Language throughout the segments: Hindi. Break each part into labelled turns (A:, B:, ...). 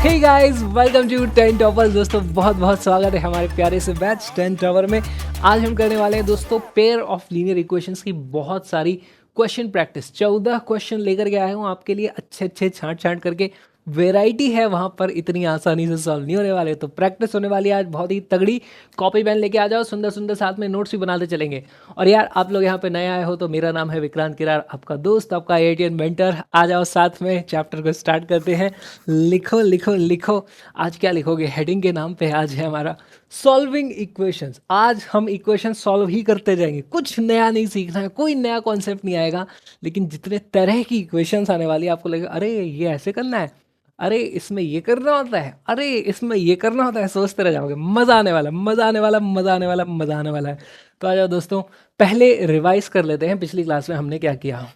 A: Hey guys, welcome to 10 toppers. दोस्तों बहुत बहुत स्वागत है हमारे प्यारे से बैच 10 टॉपर में। आज हम करने वाले हैं दोस्तों पेयर ऑफ लीनियर इक्वेशंस की बहुत सारी क्वेश्चन प्रैक्टिस। 14 क्वेश्चन लेकर के आया हूँ आपके लिए, अच्छे अच्छे छांट छांट करके। वेराइटी है वहाँ पर, इतनी आसानी से सॉल्व नहीं होने वाले, तो प्रैक्टिस होने वाली है आज बहुत ही तगड़ी। कॉपी पेन लेके आ जाओ, सुंदर सुंदर साथ में नोट्स भी बनाते चलेंगे। और यार आप लोग यहाँ पे नए आए हो तो मेरा नाम है विक्रांत किरार, आपका दोस्त, आपका IITian मेंटर। आ जाओ साथ में, चैप्टर को स्टार्ट करते हैं। लिखो लिखो लिखो, आज क्या लिखोगे? हेडिंग के नाम पे आज है हमारा सॉल्विंग इक्वेशंस। आज हम इक्वेशन सॉल्व ही करते जाएंगे, कुछ नया नहीं सीखना है, कोई नया कॉन्सेप्ट नहीं आएगा। लेकिन जितने तरह की इक्वेशंस आने वाली है आपको लगेगा अरे ये ऐसे करना है, अरे इसमें ये करना होता है, अरे इसमें ये करना होता है, सोचते रह जाओगे। मज़ा आने वाला, मज़ा आने वाला, मज़ा आने वाला, मज़ा आने वाला है। तो आ जाओ दोस्तों, पहले रिवाइज कर लेते हैं पिछली क्लास में हमने क्या किया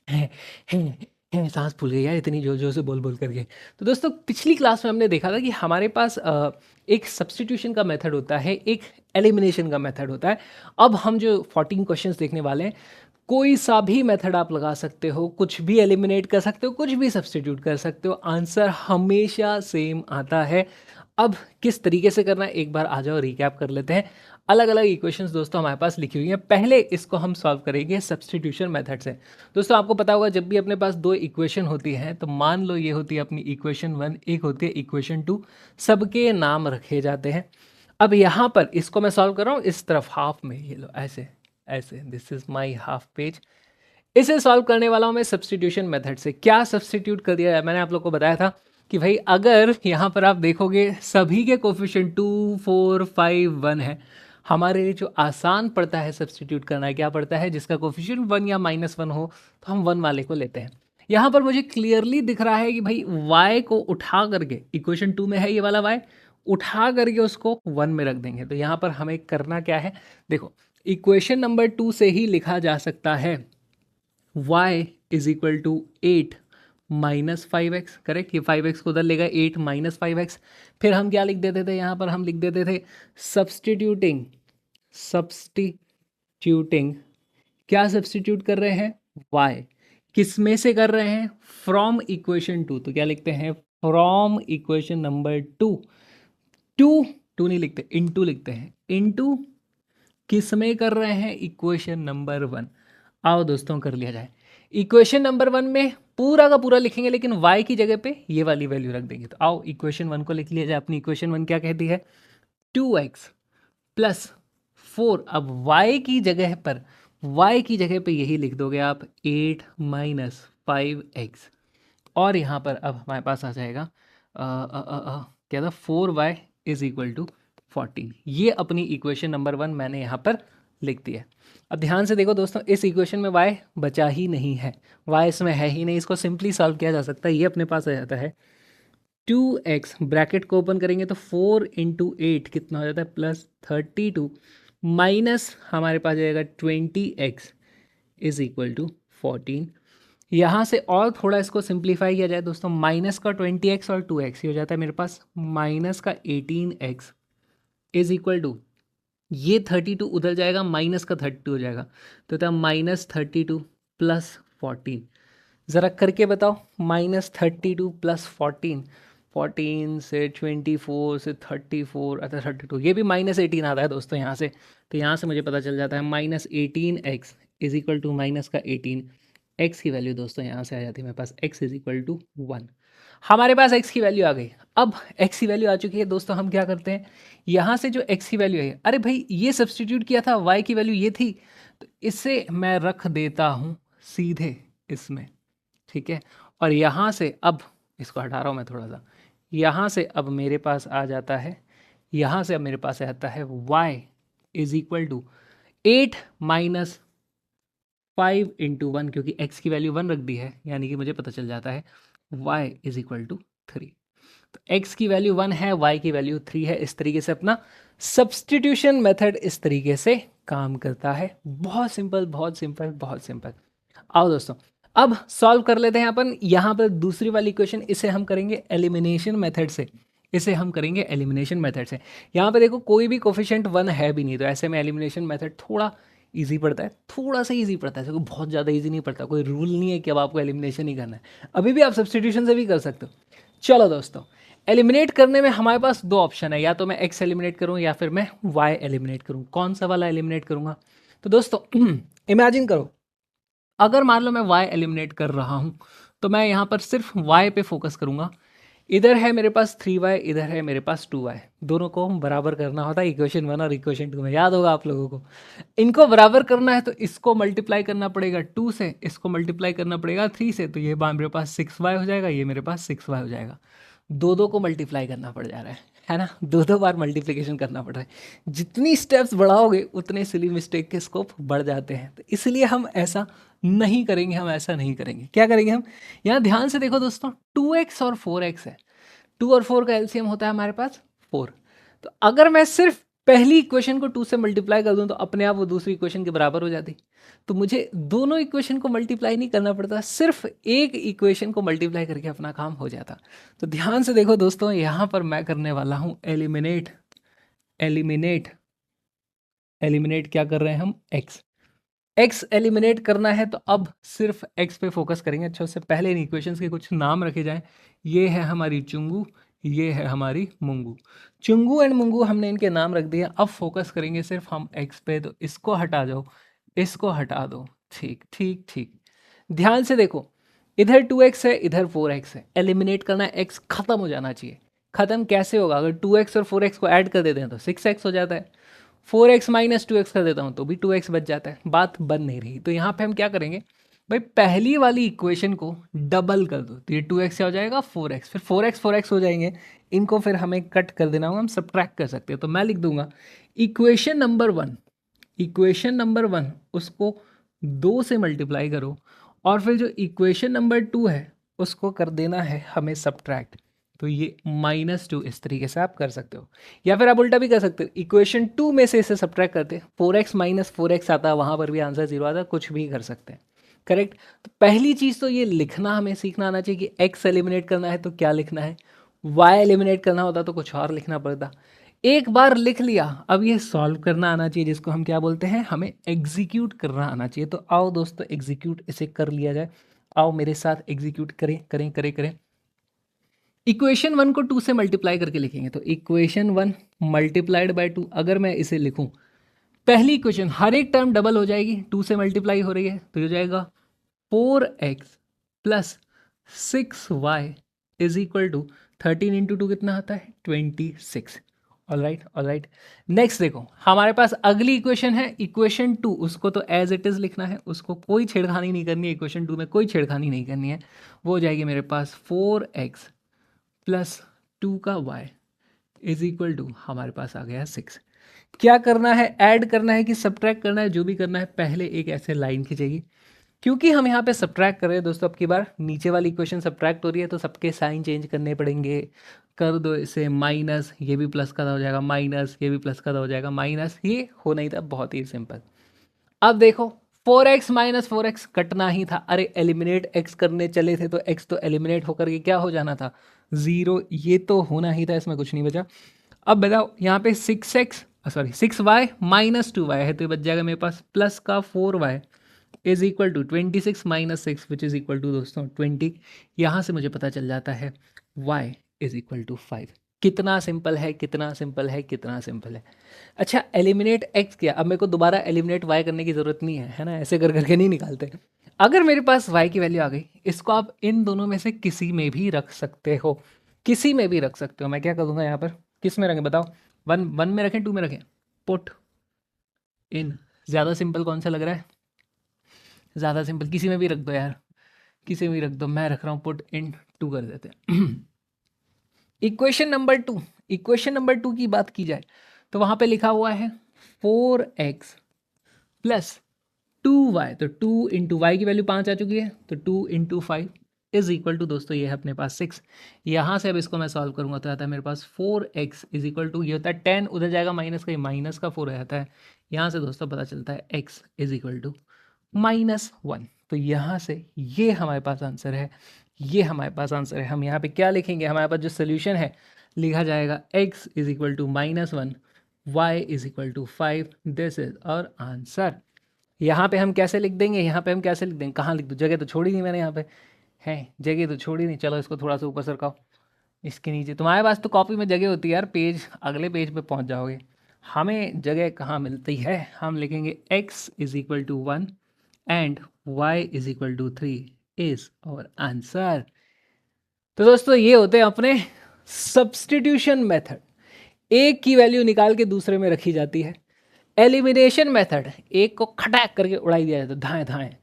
A: है, सांस फूल गई यार इतनी जोर जोर से बोल बोल करके। तो दोस्तों पिछली क्लास में हमने देखा था कि हमारे पास एक सब्स्टिट्यूशन का मेथड होता है, एक एलिमिनेशन का मेथड होता है। अब हम जो 14 क्वेश्चंस देखने वाले हैं, कोई सा भी मेथड आप लगा सकते हो, कुछ भी एलिमिनेट कर सकते हो, कुछ भी सब्स्टिट्यूट कर सकते हो, आंसर हमेशा सेम आता है। अब किस तरीके से करना है एक बार आ जाओ रिकैप कर लेते हैं। अलग अलग इक्वेशंस दोस्तों हमारे पास लिखी हुई हैं। पहले इसको हम सॉल्व करेंगे सब्स्टिट्यूशन मेथड से। दोस्तों आपको पता होगा जब भी अपने पास दो इक्वेशन होती हैं तो मान लो ये होती है अपनी इक्वेशन 1, एक होती है इक्वेशन 2, सबके नाम रखे जाते हैं। अब यहाँ पर इसको मैं सॉल्व कर रहा हूँ इस तरफ हाफ में, ये लो ऐसे ऐसे, this is my half page. इसे सॉल्व करने वाला हूँ मैं सब्स्टिट्यूशन मेथड से। क्या सब्स्टिट्यूट कर दिया है, मैंने आप लोग को बताया था कि भाई अगर यहाँ पर आप देखोगे सभी के कोफिशिएंट 2, 4, 5, 1 है, हमारे लिए जो आसान पड़ता है सब्स्टिट्यूट करना है क्या पड़ता है, जिसका कोफिशिएंट 1 या -1 हो तो हम 1 वाले को लेते हैं। यहाँ पर मुझे क्लियरली दिख रहा है कि भाई y को उठा करके, इक्वेशन 2 में है ये वाला y, उठा करके उसको 1 में रख देंगे। तो यहाँ पर हमें करना क्या है, देखो इक्वेशन नंबर 2 से ही लिखा जा सकता है y is equal to 8 -5x। Correct, ये 5x को उधर लेगा, 8 -5x। फिर हम क्या लिख देते थे यहाँ पर, हम लिख देते थे सब्स्टिट्यूटिंग, सब्स्टिट्यूटिंग क्या सब्स्टिट्यूट कर रहे हैं, y किस में से कर रहे हैं, फ्रॉम इक्वेशन 2। तो क्या लिखते हैं, फ्रॉम इक्वेशन नंबर 2। टू नहीं लिखते, इनटू लिखते हैं, इनटू किस में कर रहे हैं, इक्वेशन नंबर 1। आओ दोस्तों कर लिया जाए। इक्वेशन नंबर 1 में पूरा का पूरा लिखेंगे, लेकिन y की जगह पे ये वाली वैल्यू रख देंगे। तो आओ इक्वेशन 1 को लिख लिया जाए। अपनी इक्वेशन 1 क्या कहती है, 2x प्लस 4। अब y की जगह पर, y की जगह पे यही लिख दोगे आप, 8 -5x। और यहाँ पर अब हमारे पास आ जाएगा क्या था, 4y इज इक्वल टू 14। ये अपनी इक्वेशन नंबर 1 मैंने यहाँ पर लिख दिया। अब ध्यान से देखो दोस्तों, इस इक्वेशन में y बचा ही नहीं है, y इसमें है ही नहीं। इसको सिंपली सॉल्व किया जा सकता है, ये अपने पास आ जाता है 2x, ब्रैकेट को ओपन करेंगे तो 4 × 8 कितना हो जाता है, +32, माइनस हमारे पास जाएगा 20x इज इक्वल टू 14। यहाँ से और थोड़ा इसको सिंप्लीफाई किया जाए दोस्तों, माइनस का 20x और 2x, ये हो जाता है मेरे पास माइनस का 18x इज इक्वल टू, ये 32 उधर जाएगा, माइनस का 32 हो जाएगा, तो था -32 + 14। ज़रा करके बताओ, -32 + 14, 14 से 24 से 34, अच्छा 32, ये भी -18 आता है दोस्तों यहाँ से। तो यहाँ से मुझे पता चल जाता है -18x is equal to minus का 18, x की वैल्यू दोस्तों यहाँ से आ जाती है मेरे पास, x इज इक्वल टू 1। हमारे पास x की वैल्यू आ गई। अब x की वैल्यू आ चुकी है दोस्तों, हम क्या करते हैं, यहाँ से जो x की वैल्यू है, अरे भाई ये सब्स्टिट्यूट किया था, y की वैल्यू ये थी, तो इसे मैं रख देता हूँ सीधे इसमें, ठीक है। और यहाँ से अब इसको हटा रहा हूँ मैं थोड़ा सा, यहाँ से अब मेरे पास आ जाता है, यहाँ से अब मेरे पास आता है y इज इक्वल टू 8 -5 × 1, क्योंकि x की वैल्यू 1 रख दी है, यानी कि मुझे पता चल जाता है y इज इक्वल टू 3। तो x की वैल्यू 1 है, y की वैल्यू 3 है। इस तरीके से अपना सब्स्टिट्यूशन मेथड इस तरीके से काम करता है। बहुत सिंपल, बहुत सिंपल, बहुत सिंपल। आओ दोस्तों अब सॉल्व कर लेते हैं अपन। यहाँ पर दूसरी वाली इक्वेशन, इसे हम करेंगे एलिमिनेशन मेथड से, इसे हम करेंगे एलिमिनेशन मेथड से। यहाँ पे देखो कोई भी कोफिशिएंट 1 है भी नहीं, तो ऐसे में एलिमिनेशन मेथड थोड़ा इजी पड़ता है, थोड़ा सा इजी पड़ता है, बहुत ज़्यादा इजी नहीं पड़ता। कोई रूल नहीं है कि अब आपको एलिमिनेशन ही करना है, अभी भी आप सब्स्टिट्यूशन से भी कर सकते हो। चलो दोस्तों, एलिमिनेट करने में हमारे पास दो ऑप्शन है, या तो मैं एक्स एलिमिनेट करूँ या फिर मैं वाई एलिमिनेट करूँ। कौन सा वाला एलिमिनेट करूँगा? तो दोस्तों इमेजिन करो, अगर मान लो मैं y एलिमिनेट कर रहा हूँ तो मैं यहाँ पर सिर्फ y पे फोकस करूँगा। इधर है मेरे पास 3y, इधर है मेरे पास 2y। दोनों को बराबर करना होता है इक्वेशन 1 और इक्वेशन 2 में, याद होगा आप लोगों को। इनको बराबर करना है तो इसको मल्टीप्लाई करना पड़ेगा 2 से, इसको मल्टीप्लाई करना पड़ेगा 3 से, तो ये मेरे पास 6y हो जाएगा, ये मेरे पास 6y हो जाएगा। दो दो को मल्टीप्लाई करना पड़ जा रहा है ना, दो दो बार मल्टीप्लिकेशन करना पड़ रहा है। जितनी स्टेप्स बढ़ाओगे उतने सिली मिस्टेक के स्कोप बढ़ जाते हैं, तो इसलिए हम ऐसा नहीं करेंगे, हम ऐसा नहीं करेंगे। क्या करेंगे हम? यहाँ ध्यान से देखो दोस्तों, 2x और 4x है, 2 और 4 का एलसीएम होता है हमारे पास 4। तो अगर मैं सिर्फ पहली इक्वेशन को 2 से मल्टीप्लाई कर दूं तो अपने आप वो दूसरी इक्वेशन के बराबर हो जाती। तो मुझे दोनों इक्वेशन को मल्टीप्लाई नहीं करना पड़ता, सिर्फ एक इक्वेशन को मल्टीप्लाई करके अपना काम हो जाता। तो ध्यान से देखो दोस्तों, यहाँ पर मैं करने वाला हूँ एलिमिनेट। एलिमिनेट एलिमिनेट क्या कर रहे हैं हम? एक्स एलिमिनेट करना है तो अब सिर्फ एक्स पे फोकस करेंगे। अच्छा, उससे पहले इन इक्वेशंस के कुछ नाम रखे जाएं। ये है हमारी चुंगू, ये है हमारी मुंगू। चुंगू एंड मुंगू हमने इनके नाम रख दिए। अब फोकस करेंगे सिर्फ हम एक्स पे, तो इसको हटा जाओ, इसको हटा दो। ठीक ठीक ठीक, ध्यान से देखो, इधर 2x है, इधर 4x है। एलिमिनेट करना है, x खत्म हो जाना चाहिए। खत्म कैसे होगा? अगर 2x और 4x को ऐड कर देते हैं तो 6x हो जाता है। 4x माइनस 2x कर देता हूँ तो भी 2x बच जाता है। बात बन नहीं रही, तो यहाँ पे हम क्या करेंगे भाई, पहली वाली इक्वेशन को डबल कर दो, तो ये 2x क्या हो जाएगा? 4x। फिर 4x हो जाएंगे, इनको फिर हमें कट कर देना होगा, हम सब्ट्रैक्ट कर सकते हैं। तो मैं लिख दूंगा इक्वेशन नंबर 1, इक्वेशन नंबर 1 उसको 2 से मल्टीप्लाई करो, और फिर जो इक्वेशन नंबर 2 है उसको कर देना है हमें सब्ट्रैक्ट। तो ये -2 इस तरीके से आप कर सकते हो, या फिर आप उल्टा भी कर सकते हो, इक्वेशन 2 में से इसे सब्ट्रैक्ट करते 4x माइनस 4x आता है, वहाँ पर भी आंसर 0 आता है। कुछ भी कर सकते हैं, करेक्ट। तो पहली चीज़ तो ये लिखना हमें सीखना आना चाहिए कि x एलिमिनेट करना है तो क्या लिखना है, y एलिमिनेट करना होता तो कुछ और लिखना पड़ता। एक बार लिख लिया, अब ये सॉल्व करना आना चाहिए, जिसको हम क्या बोलते हैं, हमें एग्जीक्यूट करना आना चाहिए। तो आओ दोस्तों, एग्जीक्यूट इसे कर लिया जाए। आओ मेरे साथ एग्जीक्यूट करें करें करें करें। इक्वेशन 1 को 2 से मल्टीप्लाई करके लिखेंगे, तो इक्वेशन 1 मल्टीप्लाइड बाय 2। अगर मैं इसे लिखूं, पहली इक्वेशन हर एक टर्म डबल हो जाएगी, 2 से मल्टीप्लाई हो रही है, तो हो जाएगा 4x प्लस 6y is equal to 13 into 2 कितना आता है? 26। All right, all right. Next देखो, हमारे पास अगली इक्वेशन है इक्वेशन 2, उसको तो एज इट इज लिखना है, उसको कोई छेड़खानी नहीं करनी है, इक्वेशन 2 में कोई छेड़खानी नहीं करनी है। वो हो जाएगी मेरे पास 4x प्लस 2 का y इज इक्वल टू, हमारे पास आ गया 6। क्या करना है? ऐड करना है कि सब्ट्रैक्ट करना है? जो भी करना है, पहले एक ऐसे लाइन खींचेगी, क्योंकि हम यहाँ पे सब्ट्रैक्ट कर रहे हैं दोस्तों। अब की बार नीचे वाली इक्वेशन सब्ट्रैक्ट हो रही है तो सबके साइन चेंज करने पड़ेंगे। कर दो इसे माइनस, ये भी प्लस का हो जाएगा, माइनस ये भी प्लस का हो जाएगा, माइनस ये हो नहीं था, बहुत ही सिंपल। अब देखो 4x माइनस 4x कटना ही था। अरे एलिमिनेट x करने चले थे तो x तो एलिमिनेट होकर के क्या हो जाना था? 0। ये तो होना ही था, इसमें कुछ नहीं बचा। अब बताओ, यहाँ पे 6y माइनस 2y है, तो ये बच जाएगा मेरे पास प्लस का 4y is equal to 26 minus 6 which is equal to दोस्तों 20। यहाँ से मुझे पता चल जाता है y इज इक्वल टू 5। कितना सिंपल है, कितना सिंपल है, कितना सिंपल है। अच्छा, एलिमिनेट x किया, अब मेरे को दोबारा एलिमिनेट y करने की ज़रूरत नहीं है, है ना? ऐसे कर करके नहीं निकालते। अगर मेरे पास y की वैल्यू आ गई, इसको आप इन दोनों में से किसी में भी रख सकते हो, किसी में भी रख सकते हो। मैं क्या करूँगा यहाँ पर, किस में रखें बताओ? 1 में रखें, 2 में रखें? Put in. ज़्यादा सिंपल कौन सा लग रहा है? ज़्यादा सिंपल किसी में भी रख दो यार, किसी में भी रख दो। मैं रख रहा हूँ पुट इन 2 कर देते हैं। इक्वेशन नंबर 2, इक्वेशन नंबर 2 की बात की जाए तो वहाँ पे लिखा हुआ है 4x प्लस 2y, तो 2 इंटू वाई की वैल्यू 5 आ चुकी है, तो 2 इंटू 5 इज इक्वल टू दोस्तों ये है अपने पास 6। यहाँ से अब इसको मैं सॉल्व करूँगा तो आता है मेरे पास 4x इज इक्वल टू, ये होता है 10, उधर जाएगा माइनस का, ये माइनस का 4 आता है। यहाँ से दोस्तों पता चलता है x इज इक्वल टू -1। तो यहाँ से ये हमारे पास आंसर है, ये हमारे पास आंसर है। हम यहाँ पे क्या लिखेंगे? हमारे पास जो सोल्यूशन है लिखा जाएगा x is equal to -1, y is equal to 5। This is our answer. यहाँ पे हम कैसे लिख देंगे? यहाँ पे हम कैसे लिख देंगे? कहाँ लिख दूँ? जगह तो छोड़ी नहीं मैंने, यहाँ पे है जगह तो छोड़ी नहीं। चलो इसको थोड़ा सा ऊपर सरकाओ, इसके नीचे तुम्हारे पास तो कॉपी में जगह होती है यार, पेज अगले पेज पे पहुंच जाओगे। हमें जगह कहाँ मिलती है, हम लिखेंगे x is equal to 1 and y is equal to 3 is our answer. तो दोस्तों ये होते हैं अपने सब्स्टिट्यूशन मेथड, एक की वैल्यू निकाल के दूसरे में रखी जाती है। एलिमिनेशन मेथड, एक को खटाक करके उड़ाई दिया जाता है, धाएं धाएं।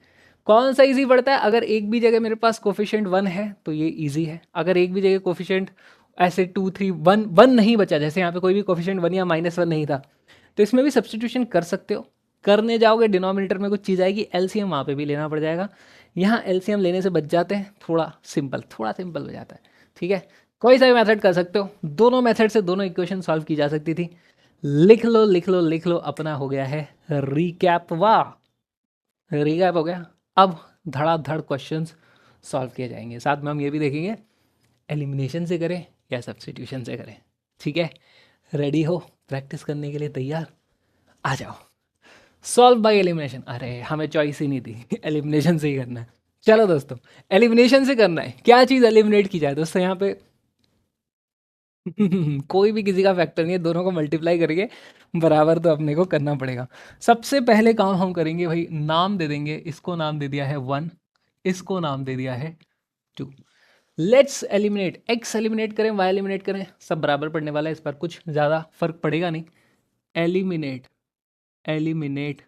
A: कौन सा इजी पड़ता है, अगर एक भी जगह मेरे पास कोफिशिएंट 1 है तो ये इजी है। अगर एक भी जगह कोफिशिएंट ऐसे 2 3 1 1 नहीं बचा, जैसे यहाँ पे कोई भी कोफिशिएंट 1 या -1 नहीं था, तो इसमें भी सब्स्टिट्यूशन कर सकते हो। करने जाओगे डिनोमिनेटर में कुछ चीज़ आएगी, एलसीएम वहाँ पे भी लेना पड़ जाएगा। यहाँ एलसीएम लेने से बच जाते हैं, थोड़ा सिंपल हो जाता है। ठीक है, कोई सा भी मेथड कर सकते हो, दोनों मेथड से दोनों इक्वेशन सॉल्व की जा सकती थी। लिख लो लिख लो लिख लो, अपना हो गया है रिकैप। वाह, रिकैप हो गया। अब धड़ाधड़ क्वेश्चंस सॉल्व किए जाएंगे, साथ में हम ये भी देखेंगे एलिमिनेशन से करें या सब्स्टिट्यूशन से करें। ठीक है, रेडी हो प्रैक्टिस करने के लिए, तैयार? आ जाओ। सॉल्व बाय एलिमिनेशन, अरे हमें चॉइस ही नहीं थी, एलिमिनेशन से ही करना है। चलो दोस्तों, एलिमिनेशन से करना है। क्या चीज़ एलिमिनेट की जाए दोस्तों यहाँ पे? कोई भी किसी का फैक्टर नहीं है, दोनों को मल्टीप्लाई करके बराबर तो अपने को करना पड़ेगा। सबसे पहले काम हम करेंगे भाई, नाम दे देंगे। इसको नाम दे दिया है 1, इसको नाम दे दिया है 2। लेट्स एलिमिनेट, एक्स एलिमिनेट करें वाई एलिमिनेट करें, सब बराबर पड़ने वाला है, इस पर कुछ ज़्यादा फर्क पड़ेगा नहीं। एलिमिनेट एलिमिनेट,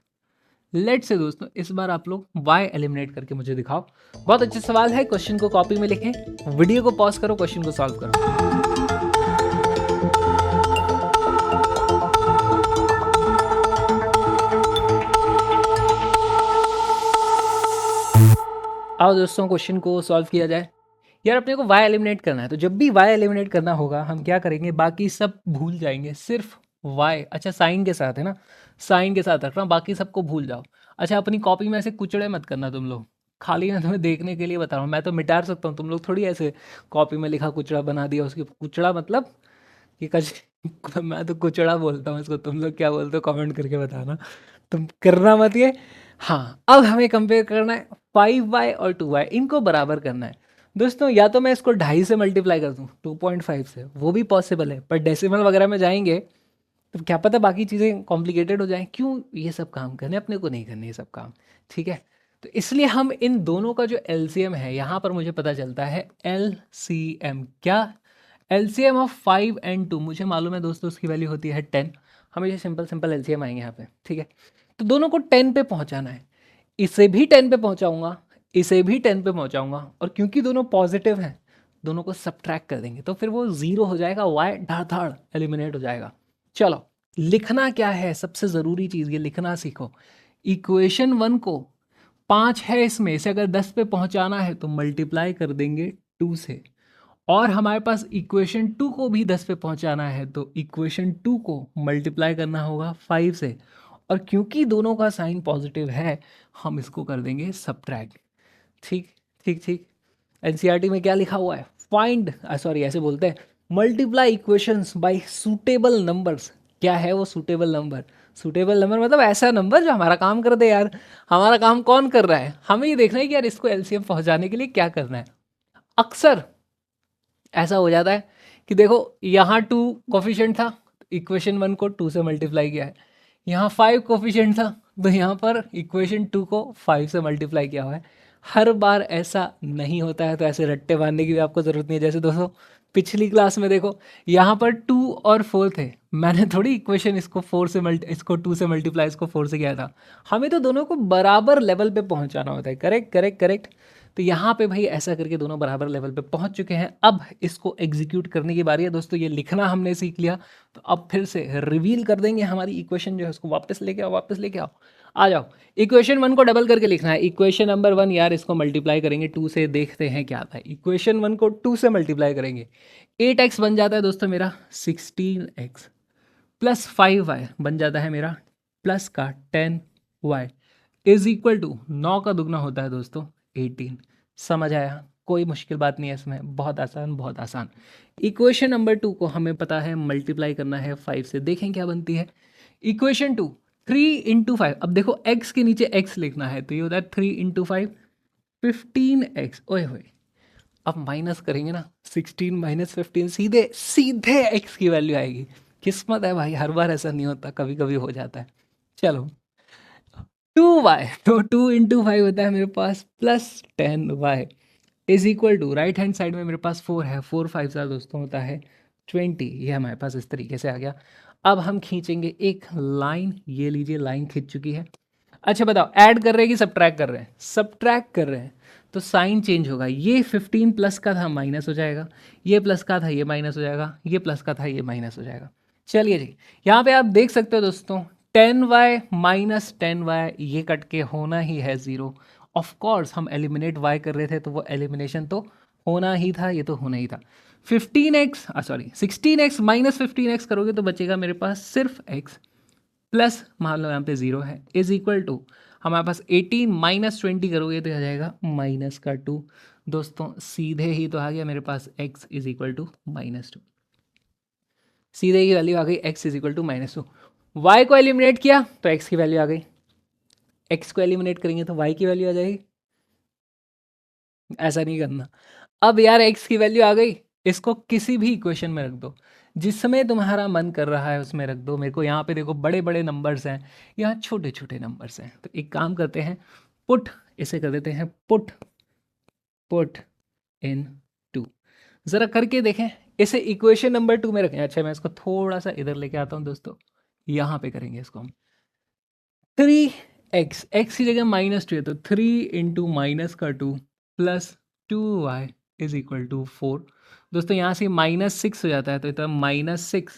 A: लेट से दोस्तों इस बार आप लोग y एलिमिनेट करके मुझे दिखाओ। बहुत अच्छे सवाल है, क्वेश्चन को कॉपी में लिखें, वीडियो को पॉज करो, क्वेश्चन को सॉल्व करो। आओ दोस्तों क्वेश्चन को सॉल्व किया जाए। यार अपने को y एलिमिनेट करना है, तो जब भी y एलिमिनेट करना होगा हम क्या करेंगे, बाकी सब भूल जाएंगे, सिर्फ y। अच्छा साइन के साथ है ना, साइन के साथ रखना, बाकी सबको भूल जाओ। अच्छा अपनी कॉपी में ऐसे कुचड़े मत करना तुम लोग, खाली मैं तुम्हें देखने के लिए बता रहा हूँ, मैं तो मिटा सकता हूँ, तुम लोग थोड़ी ऐसे कॉपी में लिखा कुचड़ा बना दिया। उसकी कुचड़ा मतलब कि मैं तो कुचड़ा बोलता हूँ इसको, तुम लोग क्या बोलते हो कमेंट करके बताना, तुम करना मत ये। हाँ अब हमें कंपेयर करना है 5y और 2y, इनको बराबर करना है दोस्तों। या तो मैं इसको 2.5 से मल्टीप्लाई कर दूँ 2.5 से, वो भी पॉसिबल है, पर डेसिमल वगैरह में जाएंगे तो क्या पता बाकी चीज़ें कॉम्प्लिकेटेड हो जाएं। क्यों ये सब काम करने, अपने को नहीं करने ये सब काम। ठीक है, तो इसलिए हम इन दोनों का जो एलसीएम है, यहाँ पर मुझे पता चलता है एलसीएम, क्या एलसीएम ऑफ 5 एंड 2 मुझे मालूम है दोस्तों, उसकी वैल्यू होती है 10। हमें सिंपल एलसीएम आएंगे यहाँ पे। ठीक है, तो दोनों को 10 पे पहुँचाना है, इसे भी 10 पे पहुँचाऊँगा, इसे भी 10 पे पहुँचाऊँगा, और क्योंकि दोनों पॉजिटिव हैं दोनों को सब्ट्रैक्ट कर देंगे, तो फिर वो 0 हो जाएगा, वाई धाड़ एलिमिनेट हो जाएगा। चलो लिखना क्या है, सबसे ज़रूरी चीज़ ये लिखना सीखो। इक्वेशन 1 को 5 है, इसमें इसे अगर 10 पे पहुंचाना है तो मल्टीप्लाई कर देंगे 2 से, और हमारे पास इक्वेशन 2 को भी 10 पे पहुंचाना है तो इक्वेशन 2 को मल्टीप्लाई करना होगा 5 से, और क्योंकि दोनों का साइन पॉजिटिव है हम इसको कर देंगे सब्ट्रैक्ट। ठीक ठीक ठीक, एनसीईआरटी में क्या लिखा हुआ है, फाइंड सॉरी ऐसे बोलते हैं, multiply equations bye suitable numbers. क्या है वो सूटेबल नंबर? सूटेबल नंबर मतलब ऐसा नंबर जो हमारा काम कर दे। यार हमारा काम कौन कर रहा है, हमें ये देखना है कि यार इसको एलसीएम पहुंचाने के लिए क्या करना है। अक्सर ऐसा हो जाता है कि देखो यहाँ 2 कोफिशिएंट था, इक्वेशन 1 को 2 से मल्टीप्लाई किया है, यहाँ 5 कोफिशिएंट था तो यहाँ पर इक्वेशन 2 को 5 से मल्टीप्लाई किया हुआ है। हर बार ऐसा नहीं होता है, तो ऐसे रट्टे बांधने की भी आपको ज़रूरत नहीं है। जैसे दोस्तों पिछली क्लास में देखो यहाँ पर 2 और 4 थे, मैंने थोड़ी इक्वेशन इसको 2 से मल्टीप्लाई इसको 4 से किया था। हमें तो दोनों को बराबर लेवल पे पहुँचाना होता है। करेक्ट करेक्ट करेक्ट, तो यहाँ पे भाई ऐसा करके दोनों बराबर लेवल पे पहुंच चुके हैं। अब इसको एग्जीक्यूट करने की बारी है दोस्तों। ये लिखना हमने सीख लिया, तो अब फिर से रिवील कर देंगे हमारी इक्वेशन जो है उसको। वापस लेके आओ, वापस लेके आओ, आ जाओ। इक्वेशन 1 को डबल करके लिखना है। इक्वेशन नंबर 1 यार, इसको मल्टीप्लाई करेंगे 2 से, देखते हैं क्या आता है। इक्वेशन 1 को 2 से मल्टीप्लाई करेंगे, 8x बन जाता है दोस्तों मेरा 16x, प्लस 5y बन जाता है मेरा प्लस का 10y, इज इक्वल टू 9 का दुगना होता है दोस्तों 18। समझ आया? कोई मुश्किल बात नहीं है इसमें, बहुत आसान बहुत आसान। इक्वेशन नंबर 2 को हमें पता है मल्टीप्लाई करना है 5 से, देखें क्या बनती है। इक्वेशन 2 3 इंटू 5, अब देखो x के नीचे x लिखना है तो ये होता है 3 इंटू 5 15x। ओए होए, अब माइनस करेंगे ना 16 माइनस 15 सीधे सीधे x की वैल्यू आएगी। किस्मत है भाई, हर बार ऐसा नहीं होता, कभी कभी हो जाता है। चलो 2y, तो 2 इंटू 5 होता है मेरे पास plus 10y is equal to, right hand side में मेरे पास 4 है, 4 5 सा दोस्तों होता है 20। ये हमारे पास इस तरीके से आ गया। अब हम खींचेंगे एक लाइन, ये लीजिए लाइन खींच चुकी है। अच्छा बताओ, ऐड कर रहे हैं कि सब्ट्रैक्ट कर रहे हैं? सब्ट्रैक्ट कर रहे हैं, तो साइन चेंज होगा। ये 15 प्लस का था माइनस हो जाएगा, ये प्लस का था ये माइनस हो जाएगा, ये प्लस का था ये माइनस हो जाएगा। चलिए जी, यहाँ पे आप देख सकते हो दोस्तों 10y माइनस 10y, ये कट के होना ही है 0। ऑफ कोर्स हम एलिमिनेट y कर रहे थे, तो वो एलिमिनेशन तो होना ही था, ये तो होना ही था। 16x माइनस 15x करोगे तो बचेगा मेरे पास सिर्फ x, प्लस मान लो यहाँ पे 0 है, इज इक्वल टू हमारे पास 18 माइनस 20 करोगे तो आ जाएगा माइनस का 2। दोस्तों सीधे ही तो आ गया मेरे पास x इज इक्वल टू -2, सीधे ही वैल्यू आ गई x is equal to -2। y को एलिमिनेट किया तो x की वैल्यू आ गई, x को एलिमिनेट करेंगे तो y की वैल्यू आ जाएगी। ऐसा नहीं करना। अब यार x की वैल्यू आ गई, इसको किसी भी इक्वेशन में रख दो, जिसमें तुम्हारा मन कर रहा है उसमें रख दो। मेरे को यहाँ पे देखो बड़े बड़े नंबर्स हैं, यहाँ छोटे छोटे नंबर्स हैं, तो एक काम करते हैं, पुट, इसे कर देते हैं पुट इन 2। ज़रा करके देखें, इसे इक्वेशन नंबर 2 में रखें। अच्छा मैं इसको थोड़ा सा इधर लेके आता हूँ दोस्तों, यहाँ पे करेंगे इसको हम। 3x, x की जगह -2 है, तो 3 इंटू माइनस का 2 plus 2y is equal to 4। दोस्तों यहाँ से -6 हो जाता है, तो इतना -6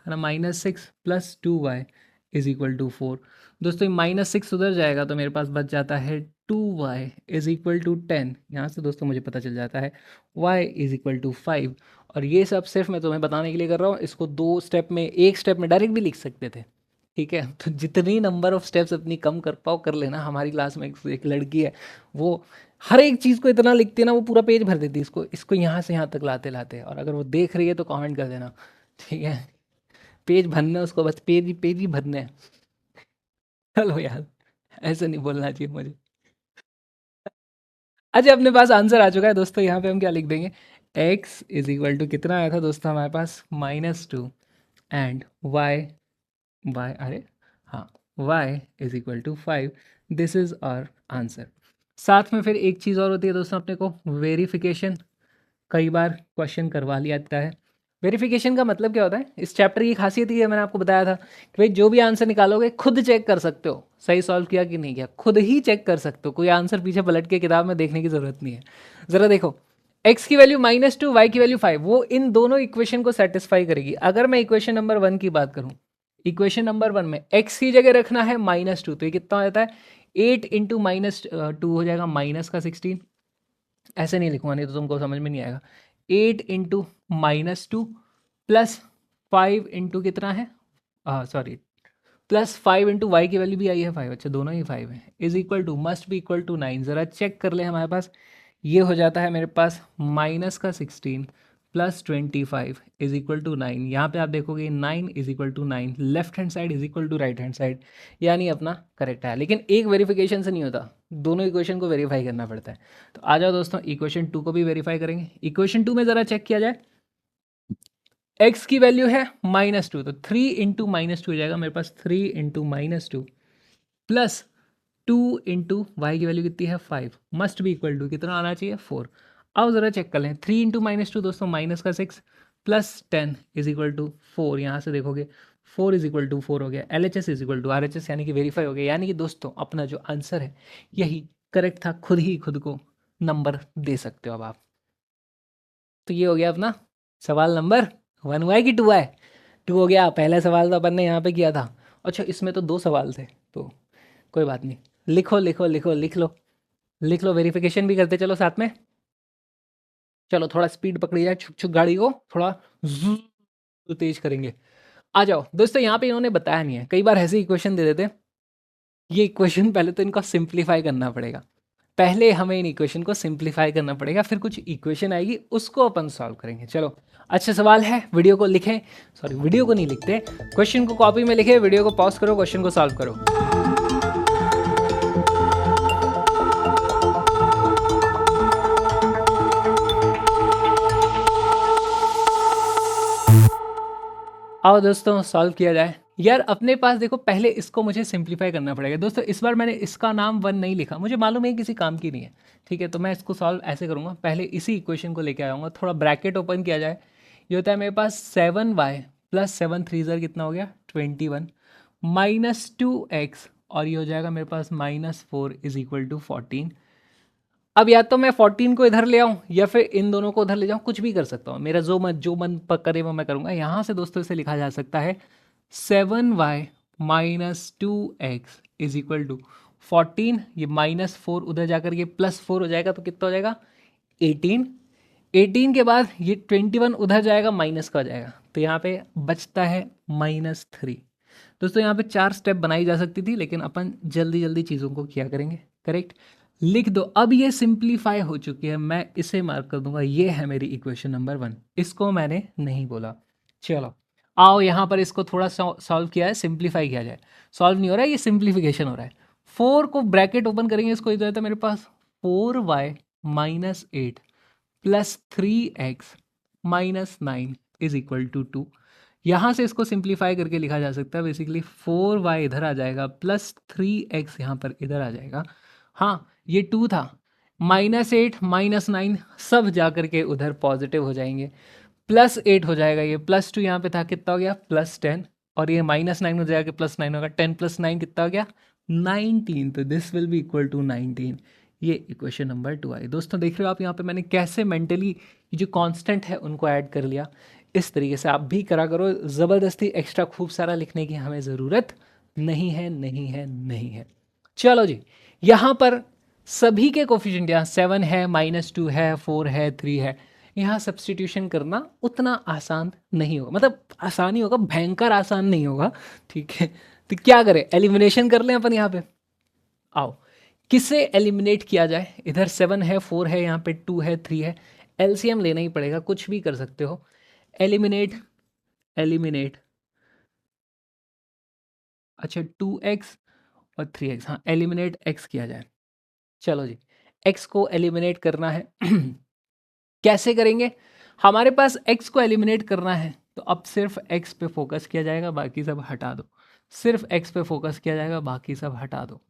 A: है ना, -6 plus 2y is equal to 4। दोस्तों -6 उधर जाएगा तो मेरे पास बच जाता है 2y इज इक्वल टू 10। यहाँ से दोस्तों मुझे पता चल जाता है y इज इक्वल टू 5। और ये सब सिर्फ मैं तुम्हें बताने के लिए कर रहा हूँ, इसको 2 स्टेप में, एक स्टेप में डायरेक्ट भी लिख सकते थे, ठीक है। तो जितनी नंबर ऑफ स्टेप्स अपनी कम कर पाओ कर लेना। हमारी क्लास में एक लड़की है, वो हर एक चीज़ को इतना लिखती है ना, वो पूरा पेज भर देती है इसको यहाँ से यहाँ तक लाते लाते। और अगर वो देख रही है तो कमेंट कर देना, ठीक है। पेज भरना है उसको, बस पेज ही भरने हैं। चलो यार, ऐसे नहीं बोलना चाहिए मुझे। अच्छा अपने पास आंसर आ चुका है दोस्तों, यहाँ पे हम क्या लिख देंगे, x इज इक्वल टू कितना आया था दोस्तों हमारे पास -2 एंड y अरे हाँ, y is equal to 5। This is our answer. साथ में फिर एक चीज़ और होती है दोस्तों, अपने को वेरिफिकेशन कई बार क्वेश्चन करवा लिया जाता है। वेरिफिकेशन का मतलब क्या होता है, इस चैप्टर की खासियत ये है, मैंने आपको बताया था कि भाई जो भी आंसर निकालोगे खुद चेक कर सकते हो सही सॉल्व किया कि नहीं किया, खुद ही चेक कर सकते हो। कोई आंसर पीछे पलट के किताब में देखने की ज़रूरत नहीं है। ज़रा देखो, x की वैल्यू -2, y की वैल्यू 5, वो इन दोनों इक्वेशन को सेटिस्फाई करेगी। अगर मैं इक्वेशन नंबर 1 की बात करूँ, इक्वेशन नंबर 1 में x की जगह रखना है -2, तो ये कितना हो जाता है, 8 इंटू -2 हो जाएगा -16। ऐसे नहीं लिखूंगा, नहीं तो तुमको समझ में नहीं आएगा। 8 इंटू -2 प्लस 5 इंटू कितना है, सॉरी प्लस 5 इंटू वाई की वैल्यू भी आई है 5, अच्छा दोनों ही 5 है, is equal to must be equal to 9। ज़रा चेक कर ले हमारे पास, ये हो जाता है मेरे पास -16 प्लस 25 इज इक्वल टू 9। यहाँ पे आप देखोगे 9 is equal to 9, left hand side is equal to right hand side, यानी अपना करेक्ट है। लेकिन एक वेरिफिकेशन से नहीं होता, दोनों इक्वेशन को वेरीफाई करना पड़ता है। तो आ जाओ दोस्तों, इक्वेशन 2 को भी वेरीफाई करेंगे। इक्वेशन 2 में ज़रा चेक किया जाए, x की वैल्यू है -2, तो 3 इंटू -2 हो जाएगा मेरे पास, 3 इंटू -2 प्लस 2 इंटू वाई की वैल्यू कितनी है 5, मस्ट बी इक्वल टू कितना आना चाहिए 4। अब ज़रा चेक कर लें, 3 इंटू -2 दोस्तों माइनस का 6 प्लस 10 इज इक्वल टू 4। यहाँ से देखोगे 4 इज इक्वल टू 4 हो गया, LHS is equal to RHS, यानी कि वेरीफाई हो गया। यानी कि दोस्तों अपना जो आंसर है यही करेक्ट था, खुद ही खुद को नंबर दे सकते हो अब आप। तो ये हो गया अपना सवाल नंबर 1 हुआ है कि 2 है, 2 हो गया। पहला सवाल तो अपन ने यहाँ पे किया था, अच्छा इसमें तो 2 सवाल थे, तो कोई बात नहीं, लिखो लिखो लिखो लिख लो लिख लो, वेरिफिकेशन भी करते चलो साथ में। चलो थोड़ा स्पीड पकड़ी जाए, छुक छुक गाड़ी को थोड़ा तो तेज करेंगे। आ जाओ दोस्तों, यहाँ पे इन्होंने बताया नहीं है, कई बार ऐसे इक्वेशन दे देते, ये इक्वेशन पहले तो इनका सिंप्लीफाई करना पड़ेगा, पहले हमें इन इक्वेशन को सिंप्लीफाई करना पड़ेगा, फिर कुछ इक्वेशन आएगी उसको अपन सॉल्व करेंगे। चलो अच्छा सवाल है, वीडियो को लिखें, सॉरी वीडियो को नहीं लिखते, क्वेश्चन को कॉपी में लिखे, वीडियो को पॉज करो, क्वेश्चन को सॉल्व करो। आओ दोस्तों सॉल्व किया जाए। यार अपने पास देखो, पहले इसको मुझे सिंप्लीफाई करना पड़ेगा दोस्तों। इस बार मैंने इसका नाम 1 नहीं लिखा, मुझे मालूम है किसी काम की नहीं है, ठीक है। तो मैं इसको सॉल्व ऐसे करूँगा, पहले इसी इक्वेशन को लेके आऊँगा, थोड़ा ब्रैकेट ओपन किया जाए। ये होता है मेरे पास 7y प्लस 7 3 ज़र कितना हो गया 21 माइनस 2x, और ये हो जाएगा मेरे पास -4 इज इक्वल टू 14। अब या तो मैं 14 को इधर ले आऊं या फिर इन दोनों को उधर ले जाऊं, कुछ भी कर सकता हूं, मेरा जो मन करे वो मैं करूंगा। यहां से दोस्तों इसे लिखा जा सकता है 7y minus 2x is equal to 14, ये -4 उधर जाकर ये +4 हो जाएगा, तो कितना हो जाएगा 18। 18 के बाद ये 21 उधर जाएगा, माइनस का हो जाएगा, तो यहाँ पे बचता है -3। दोस्तों यहाँ पे 4 स्टेप बनाई जा सकती थी, लेकिन अपन जल्दी जल्दी चीज़ों को किया करेंगे। करेक्ट, लिख दो। अब ये सिंप्लीफाई हो चुकी है, मैं इसे मार्क कर दूंगा, ये है मेरी इक्वेशन नंबर 1। इसको मैंने नहीं बोला। चलो आओ यहाँ पर इसको थोड़ा सॉल्व किया है, सिंप्लीफाई किया जाए। सॉल्व नहीं हो रहा है, ये सिंप्लीफिकेशन हो रहा है। 4 को ब्रैकेट ओपन करेंगे, इसको इधर था मेरे पास 4y minus 8 plus 3x minus 9 is equal to 2। यहाँ से इसको सिंप्लीफाई करके लिखा जा सकता है बेसिकली 4y इधर आ जाएगा प्लस 3x यहाँ पर इधर आ जाएगा। हाँ ये 2 था, -8 -9 सब जा करके उधर पॉजिटिव हो जाएंगे, +8 हो जाएगा, ये +2 यहाँ पे था, कितना हो गया +10, और ये -9 हो जाएगा, +9 होगा, 10 + 9 कितना हो गया 19। तो this will be equal to 19। ये इक्वेशन नंबर 2 आई। दोस्तों देख रहे हो आप यहाँ पे मैंने कैसे मेंटली जो कांस्टेंट है उनको ऐड कर लिया। इस तरीके से आप भी करा करो, ज़बरदस्ती एक्स्ट्रा खूब सारा लिखने की हमें ज़रूरत नहीं है, नहीं है, नहीं है। चलो जी, यहाँ पर सभी के कोफिशिएंट, यहाँ 7 है, -2 है, 4 है, 3 है, यहाँ सब्सटीट्यूशन करना उतना आसान नहीं होगा, मतलब आसान ही होगा, भयंकर आसान नहीं होगा, ठीक है। तो क्या करें, एलिमिनेशन कर लें अपन यहाँ पे। आओ किसे एलिमिनेट किया जाए, इधर 7 है, 4 है, यहाँ पे 2 है, 3 है, एलसीएम लेना ही पड़ेगा, कुछ भी कर सकते हो। एलिमिनेट, एलिमिनेट, अच्छा 2x और 3x, हाँ एलिमिनेट x किया जाए। चलो जी, x को एलिमिनेट करना है कैसे करेंगे, हमारे पास x को एलिमिनेट करना है तो अब सिर्फ x पे फोकस किया जाएगा, बाकी सब हटा दो। सिर्फ x पे फोकस किया जाएगा, बाकी सब हटा दो।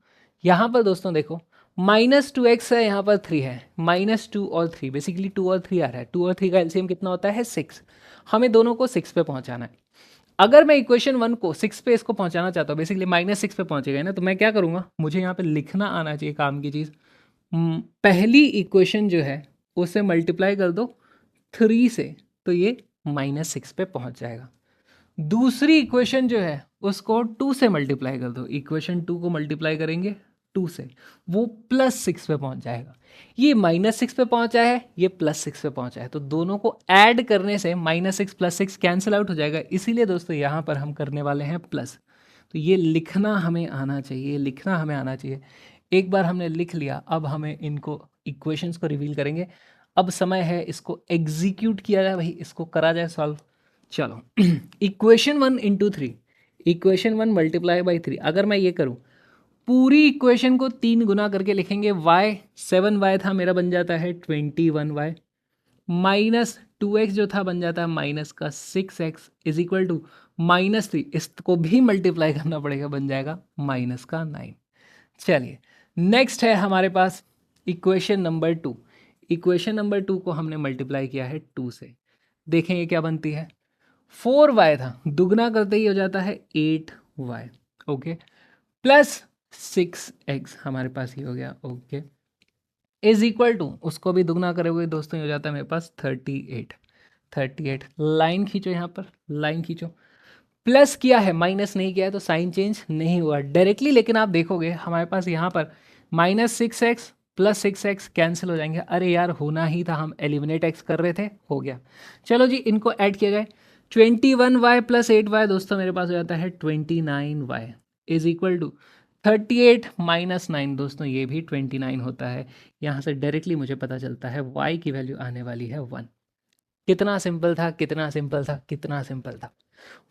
A: यहाँ पर दोस्तों देखो -2x है, यहाँ पर 3 है, -2 और 3, बेसिकली 2 और 3 आ रहा है, 2 और 3 का एलसीएम कितना होता है 6। हमें दोनों को 6 पे पहुँचाना है। अगर मैं इक्वेशन 1 को 6 पे इसको पहुँचाना चाहता हूँ, बेसिकली -6 पे पहुँचेगा ना, तो मैं क्या करूँगा, मुझे यहाँ पे लिखना आना चाहिए काम की चीज़। पहली इक्वेशन जो है उसे मल्टीप्लाई कर दो 3 से, तो ये -6 पे पहुँच जाएगा। दूसरी इक्वेशन जो है उसको 2 से मल्टीप्लाई कर दो, इक्वेशन 2 को मल्टीप्लाई करेंगे 2 से, वो +6 पे पहुंच जाएगा। ये -6 पे पहुंचा है, ये +6 पे पहुंचा है, तो दोनों को ऐड करने से -6 + 6 कैंसिल आउट हो जाएगा। इसीलिए दोस्तों यहाँ पर हम करने वाले हैं प्लस। तो ये लिखना हमें आना चाहिए, लिखना हमें आना चाहिए। एक बार हमने लिख लिया, अब हमें इनको इक्वेशंस को रिवील करेंगे। अब समय है इसको एग्जीक्यूट किया जाए, भाई इसको करा जाए सॉल्व। चलो इक्वेशन 1 × 3, इक्वेशन 1 × 3, अगर मैं ये करूँ पूरी इक्वेशन को 3 गुना करके लिखेंगे, y 7y था मेरा बन जाता है 21y, -2x जो था बन जाता है माइनस का 6x इज इक्वल टू -3, इसको भी मल्टीप्लाई करना पड़ेगा, बन जाएगा -9। चलिए नेक्स्ट है हमारे पास इक्वेशन नंबर 2। इक्वेशन नंबर 2 को हमने मल्टीप्लाई किया है 2 से, देखेंगे क्या बनती है। 4y था, दुगना करते ही हो जाता है 8y, ओके, प्लस 6x हमारे पास ये हो गया, ओके, इज इक्वल टू, उसको भी दुगना करोगे दोस्तों हो जाता है मेरे पास 38। लाइन खींचो, यहाँ पर लाइन खींचो, प्लस किया है माइनस नहीं किया है तो साइन चेंज नहीं हुआ डायरेक्टली, लेकिन आप देखोगे हमारे पास यहाँ पर -6x + 6x कैंसिल हो जाएंगे। अरे यार होना ही था, हम एलिमिनेट x कर रहे थे, हो गया। चलो जी इनको ऐड किया जाए, 21y + 8y दोस्तों मेरे पास हो जाता है 29y इज इक्वल टू 38 - 9 दोस्तों ये भी 29 होता है। यहाँ से डायरेक्टली मुझे पता चलता है y की वैल्यू आने वाली है 1। कितना सिंपल था, कितना सिंपल था, कितना सिंपल था।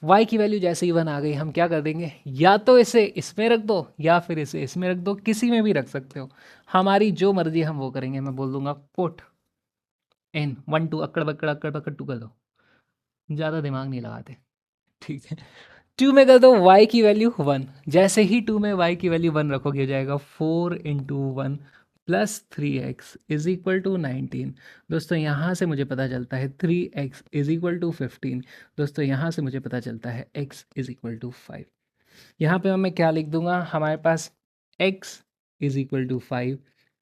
A: y की वैल्यू जैसे ही 1 आ गई, हम क्या कर देंगे, या तो इसे इसमें रख दो या फिर इसे इसमें रख दो, किसी में भी रख सकते हो, हमारी जो मर्जी हम वो करेंगे। मैं बोल दूंगा पुट इन 1 2 अक्कड़ बक्कड़ 2 कर दो, ज़्यादा दिमाग नहीं लगाते, ठीक है, 2 में कर दो y की वैल्यू 1, जैसे ही 2 में y की वैल्यू 1 रखोगे हो जाएगा 4 into 1 plus 3x is equal to 19। दोस्तों यहाँ से मुझे पता चलता है 3x इज इक्वल टू 15। दोस्तों यहाँ से मुझे पता चलता है x इज इक्वल टू 5। यहाँ पे मैं क्या लिख दूंगा, हमारे पास x is equal to 5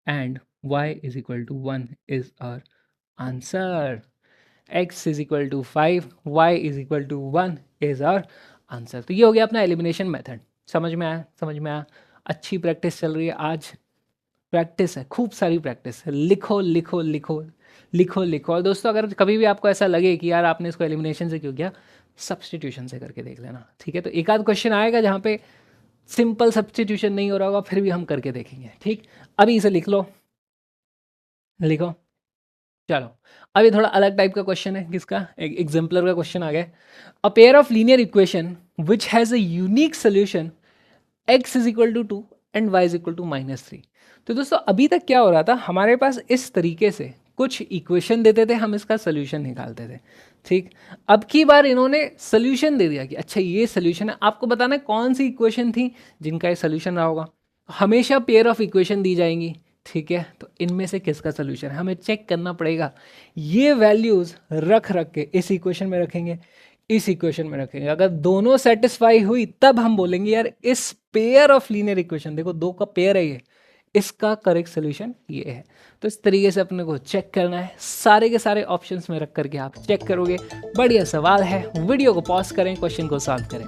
A: and y is equal to 1 is our answer. x is equal to 5, y is equal to 1 is our answer. तो ये हो गया अपना एलिमिनेशन मेथड। समझ में आया, समझ में आया। अच्छी प्रैक्टिस चल रही है, आज प्रैक्टिस है, खूब सारी प्रैक्टिस है। लिखो लिखो लिखो लिखो लिखो। और दोस्तों अगर कभी भी आपको ऐसा लगे कि यार आपने इसको एलिमिनेशन से क्यों किया, सब्सटीट्यूशन से करके देख लेना, ठीक है। तो एक आध क्वेश्चन आएगा जहाँ पे सिंपल सब्सटीट्यूशन नहीं हो रहा होगा, फिर भी हम करके देखेंगे, ठीक। अभी इसे लिख लो, लिखो। चलो अभी थोड़ा अलग टाइप का क्वेश्चन है, किसका, एक एग्जाम्पलर का क्वेश्चन आ गया। A pair of linear equation which has a unique solution x is equal to 2 and y is equal to -3। तो दोस्तों अभी तक क्या हो रहा था, हमारे पास इस तरीके से कुछ इक्वेशन देते थे, हम इसका सोल्यूशन निकालते थे, ठीक। अब की बार इन्होंने सोल्यूशन दे दिया कि अच्छा ये सोल्यूशन है, आपको बताना है कौन सी इक्वेशन थी जिनका ये सोल्यूशन रहा होगा। हमेशा पेयर ऑफ इक्वेशन दी जाएंगी, ठीक है। तो इनमें से किसका सोल्यूशन है हमें चेक करना पड़ेगा। ये वैल्यूज रख रख के इस इक्वेशन में रखेंगे, इस इक्वेशन में रखेंगे। अगर दोनों सेटिस्फाई हुई तब हम बोलेंगे यार इस पेयर ऑफ लीनियर इक्वेशन, देखो दो का पेयर है ये, इसका करेक्ट सोल्यूशन ये है। तो इस तरीके से अपने को चेक करना है, सारे के सारे ऑप्शंस में रख करके आप चेक करोगे। बढ़िया सवाल है, वीडियो को पॉज करें, क्वेश्चन को सॉल्व करें।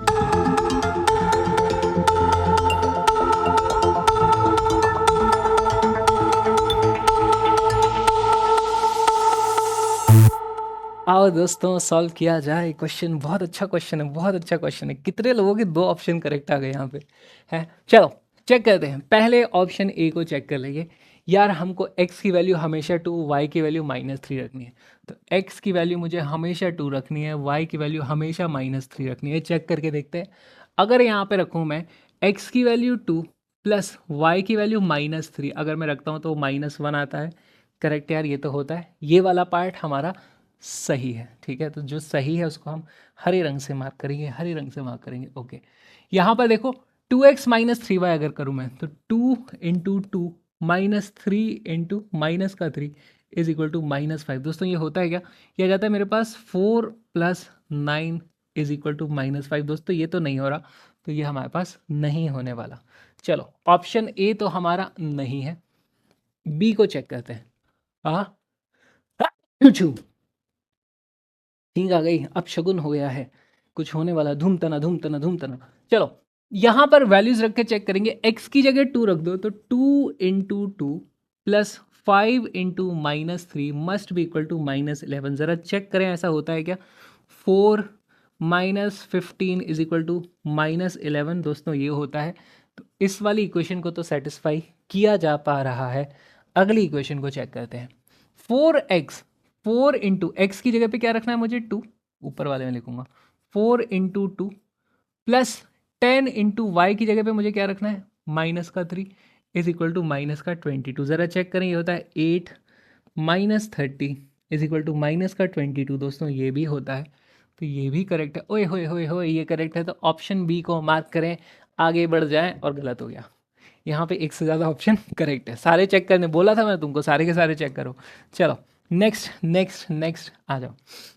A: आओ दोस्तों सॉल्व किया जाए क्वेश्चन। बहुत अच्छा क्वेश्चन है, बहुत अच्छा क्वेश्चन है। कितने लोगों के 2 ऑप्शन करेक्ट आ गए यहाँ पे है। चलो चेक करते हैं, पहले ऑप्शन ए को चेक कर लेंगे। यार हमको x की वैल्यू हमेशा 2, y की वैल्यू -3 रखनी है। तो x की वैल्यू मुझे हमेशा 2 रखनी है, y की वैल्यू हमेशा -3 रखनी है। चेक करके देखते हैं। अगर यहाँ पे रखूँ मैं x की वैल्यू 2 प्लस y की वैल्यू -3, अगर मैं रखता हूँ तो -1 आता है। करेक्ट यार, ये तो होता है। ये वाला पार्ट हमारा सही है, ठीक है। तो जो सही है उसको हम हरे रंग से मार्क करेंगे, हरे रंग से मार्क करेंगे, ओके। यहाँ पर देखो 2x -3y अगर करूँ मैं तो 2 into 2 -3 into -3 is equal to -5। दोस्तों ये होता है क्या, ये आ जाता है मेरे पास 4 + 9 इज इक्वल टू -5। दोस्तों ये तो नहीं हो रहा, तो ये हमारे पास नहीं होने वाला। चलो ऑप्शन ए तो हमारा नहीं है, बी को चेक करते हैं। हाँ ठीक आ गई, अब शगुन हो गया है, कुछ होने वाला, धूम तना धूम तना धूम तना। चलो यहाँ पर वैल्यूज रख के चेक करेंगे। x की जगह 2 रख दो तो 2 into 2 plus 5 into -3 must be equal to -11। ज़रा चेक करें ऐसा होता है क्या। 4 -15 इज इक्वल टू -11। दोस्तों ये होता है। तो इस वाली इक्वेशन को तो सेटिस्फाई किया जा पा रहा है। अगली इक्वेशन को चेक करते हैं। 4x, 4 इंटू एक्स की जगह पे क्या रखना है मुझे 2, ऊपर वाले में लिखूंगा 4 इंटू 2 प्लस 10 इंटू वाई की जगह पे मुझे क्या रखना है -3 इज इक्वल टू -22। ज़रा चेक करें, ये होता है 8 -30 इज इक्वल टू -22। दोस्तों ये भी होता है, तो ये भी करेक्ट है। ओए होए होए होए, ये करेक्ट है। तो ऑप्शन बी को मार्क करें, आगे बढ़ जाएं। और गलत हो गया, यहाँ पे एक से ज़्यादा ऑप्शन करेक्ट है। सारे चेक करने बोला था मैं तुमको, सारे के सारे चेक करो। चलो नेक्स्ट नेक्स्ट नेक्स्ट आ जाओ।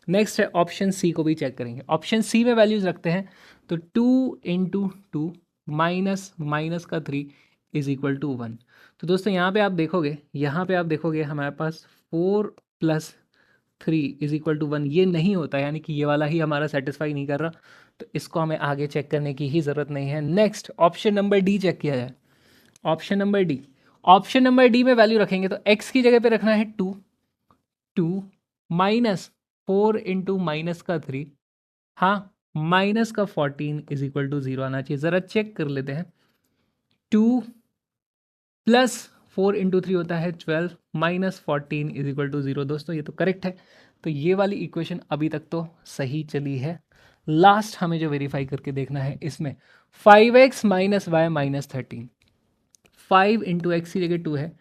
A: नेक्स्ट है ऑप्शन सी को भी चेक करेंगे। ऑप्शन सी में वैल्यूज रखते हैं तो 2 इंटू 2 -3 इज इक्वल टू 1। तो दोस्तों यहाँ पे आप देखोगे, यहाँ पे आप देखोगे हमारे पास 4 + 3 इज इक्वल टू 1 ये नहीं होता, यानी कि ये वाला ही हमारा सेटिस्फाई नहीं कर रहा। तो इसको हमें आगे चेक करने की ही ज़रूरत नहीं है। Next option number D check किया जाए। Option number D, option number D में वैल्यू रखेंगे तो x की जगह पे रखना है 2 -4 इंटू -3, हाँ -14 इज इक्वल टू 0 आना चाहिए। ज़रा चेक कर लेते हैं। 2 + 4 इंटू 3 होता है 12 -14 इज इक्वल टू 0। दोस्तों ये तो करेक्ट है। तो ये वाली इक्वेशन अभी तक तो सही चली है। लास्ट हमें जो वेरीफाई करके देखना है इसमें 5x - y -13, 5 इंटू एक्स की जगह 2 है,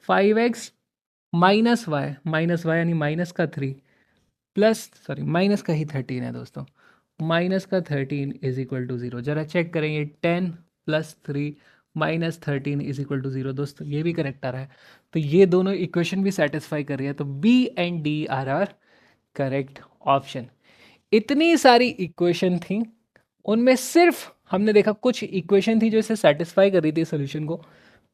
A: 5x -y यानी -3 प्लस, सॉरी माइनस का ही 13 है दोस्तों, माइनस का 13 इज इक्वल टू 0। जरा चेक करेंगे 10 plus 3 minus 13 is equal to 0। दोस्तों ये भी करेक्ट आ रहा है, तो ये दोनों इक्वेशन भी सेटिस्फाई कर रही है, तो B and D are are correct option. इतनी सारी इक्वेशन थी, उनमें सिर्फ हमने देखा कुछ इक्वेशन थी जो इसे सेटिस्फाई कर रही थी सोल्यूशन को।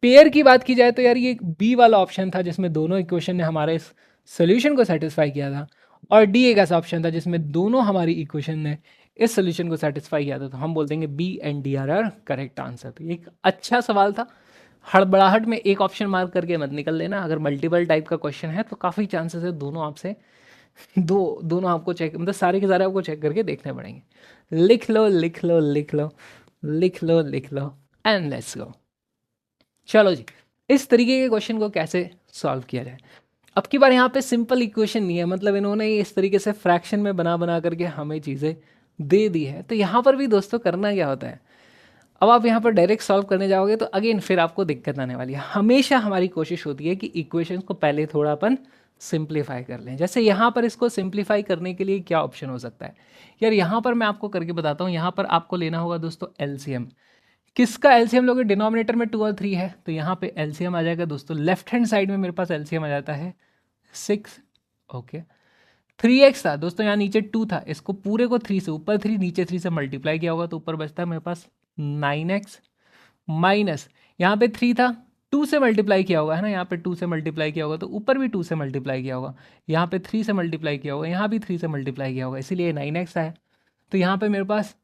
A: पेयर की बात की जाए तो यार ये बी वाला ऑप्शन था जिसमें दोनों इक्वेशन ने हमारे इस सोल्यूशन को सेटिस्फाई किया था, और डी एक ऐसा ऑप्शन था जिसमें दोनों हमारी इक्वेशन ने इस सोल्यूशन को सेटिस्फाई किया था, तो हम बोल देंगे B and D are are correct answer. तो एक अच्छा सवाल था, हड़बड़ाहट में एक ऑप्शन मार्क करके मत निकल लेना। अगर मल्टीपल टाइप का क्वेश्चन है तो काफ़ी चांसेस है दोनों आपसे दोनों आपको चेक, मतलब सारे के सारे आपको चेक करके देखने पड़ेंगे। लिख लो लिख लो लिख लो लिख लो लिख लो एंड लेट्स गो। चलो जी, इस तरीके के क्वेश्चन को कैसे सॉल्व किया जाए। अब की बार यहाँ पे सिंपल इक्वेशन नहीं है, मतलब इन्होंने इस तरीके से फ्रैक्शन में बना बना करके हमें चीज़ें दे दी है। तो यहाँ पर भी दोस्तों करना क्या होता है, अब आप यहाँ पर डायरेक्ट सॉल्व करने जाओगे तो अगेन फिर आपको दिक्कत आने वाली है। हमेशा हमारी कोशिश होती है कि इक्वेशंस को पहले थोड़ा अपन सिंप्लीफाई कर लें। जैसे यहाँ पर इसको सिंप्लीफाई करने के लिए क्या ऑप्शन हो सकता है यार, यहाँ पर मैं आपको करके बताता हूँ। यहाँ पर आपको लेना होगा दोस्तों एलसीएम। किसका एलसीएम लोगे, डिनोमिनेटर में 2 और 3 है तो यहाँ पे एलसीएम आ जाएगा दोस्तों। लेफ्ट हैंड साइड में मेरे पास एलसीएम आ जाता है 6। ओके, 3x था दोस्तों, यहाँ नीचे 2 था, इसको पूरे को 3 से, ऊपर 3 नीचे 3 से मल्टीप्लाई किया होगा तो ऊपर बचता है मेरे पास 9x माइनस, यहाँ पे 3 था, 2 से मल्टीप्लाई किया होगा है ना, यहाँ पे 2 से मल्टीप्लाई किया होगा तो ऊपर भी 2 से मल्टीप्लाई किया होगा, यहाँ पे 3 से मल्टीप्लाई किया होगा, यहाँ भी 3 से मल्टीप्लाई किया होगा, इसीलिए 9x आया। तो यहाँ पे मेरे पास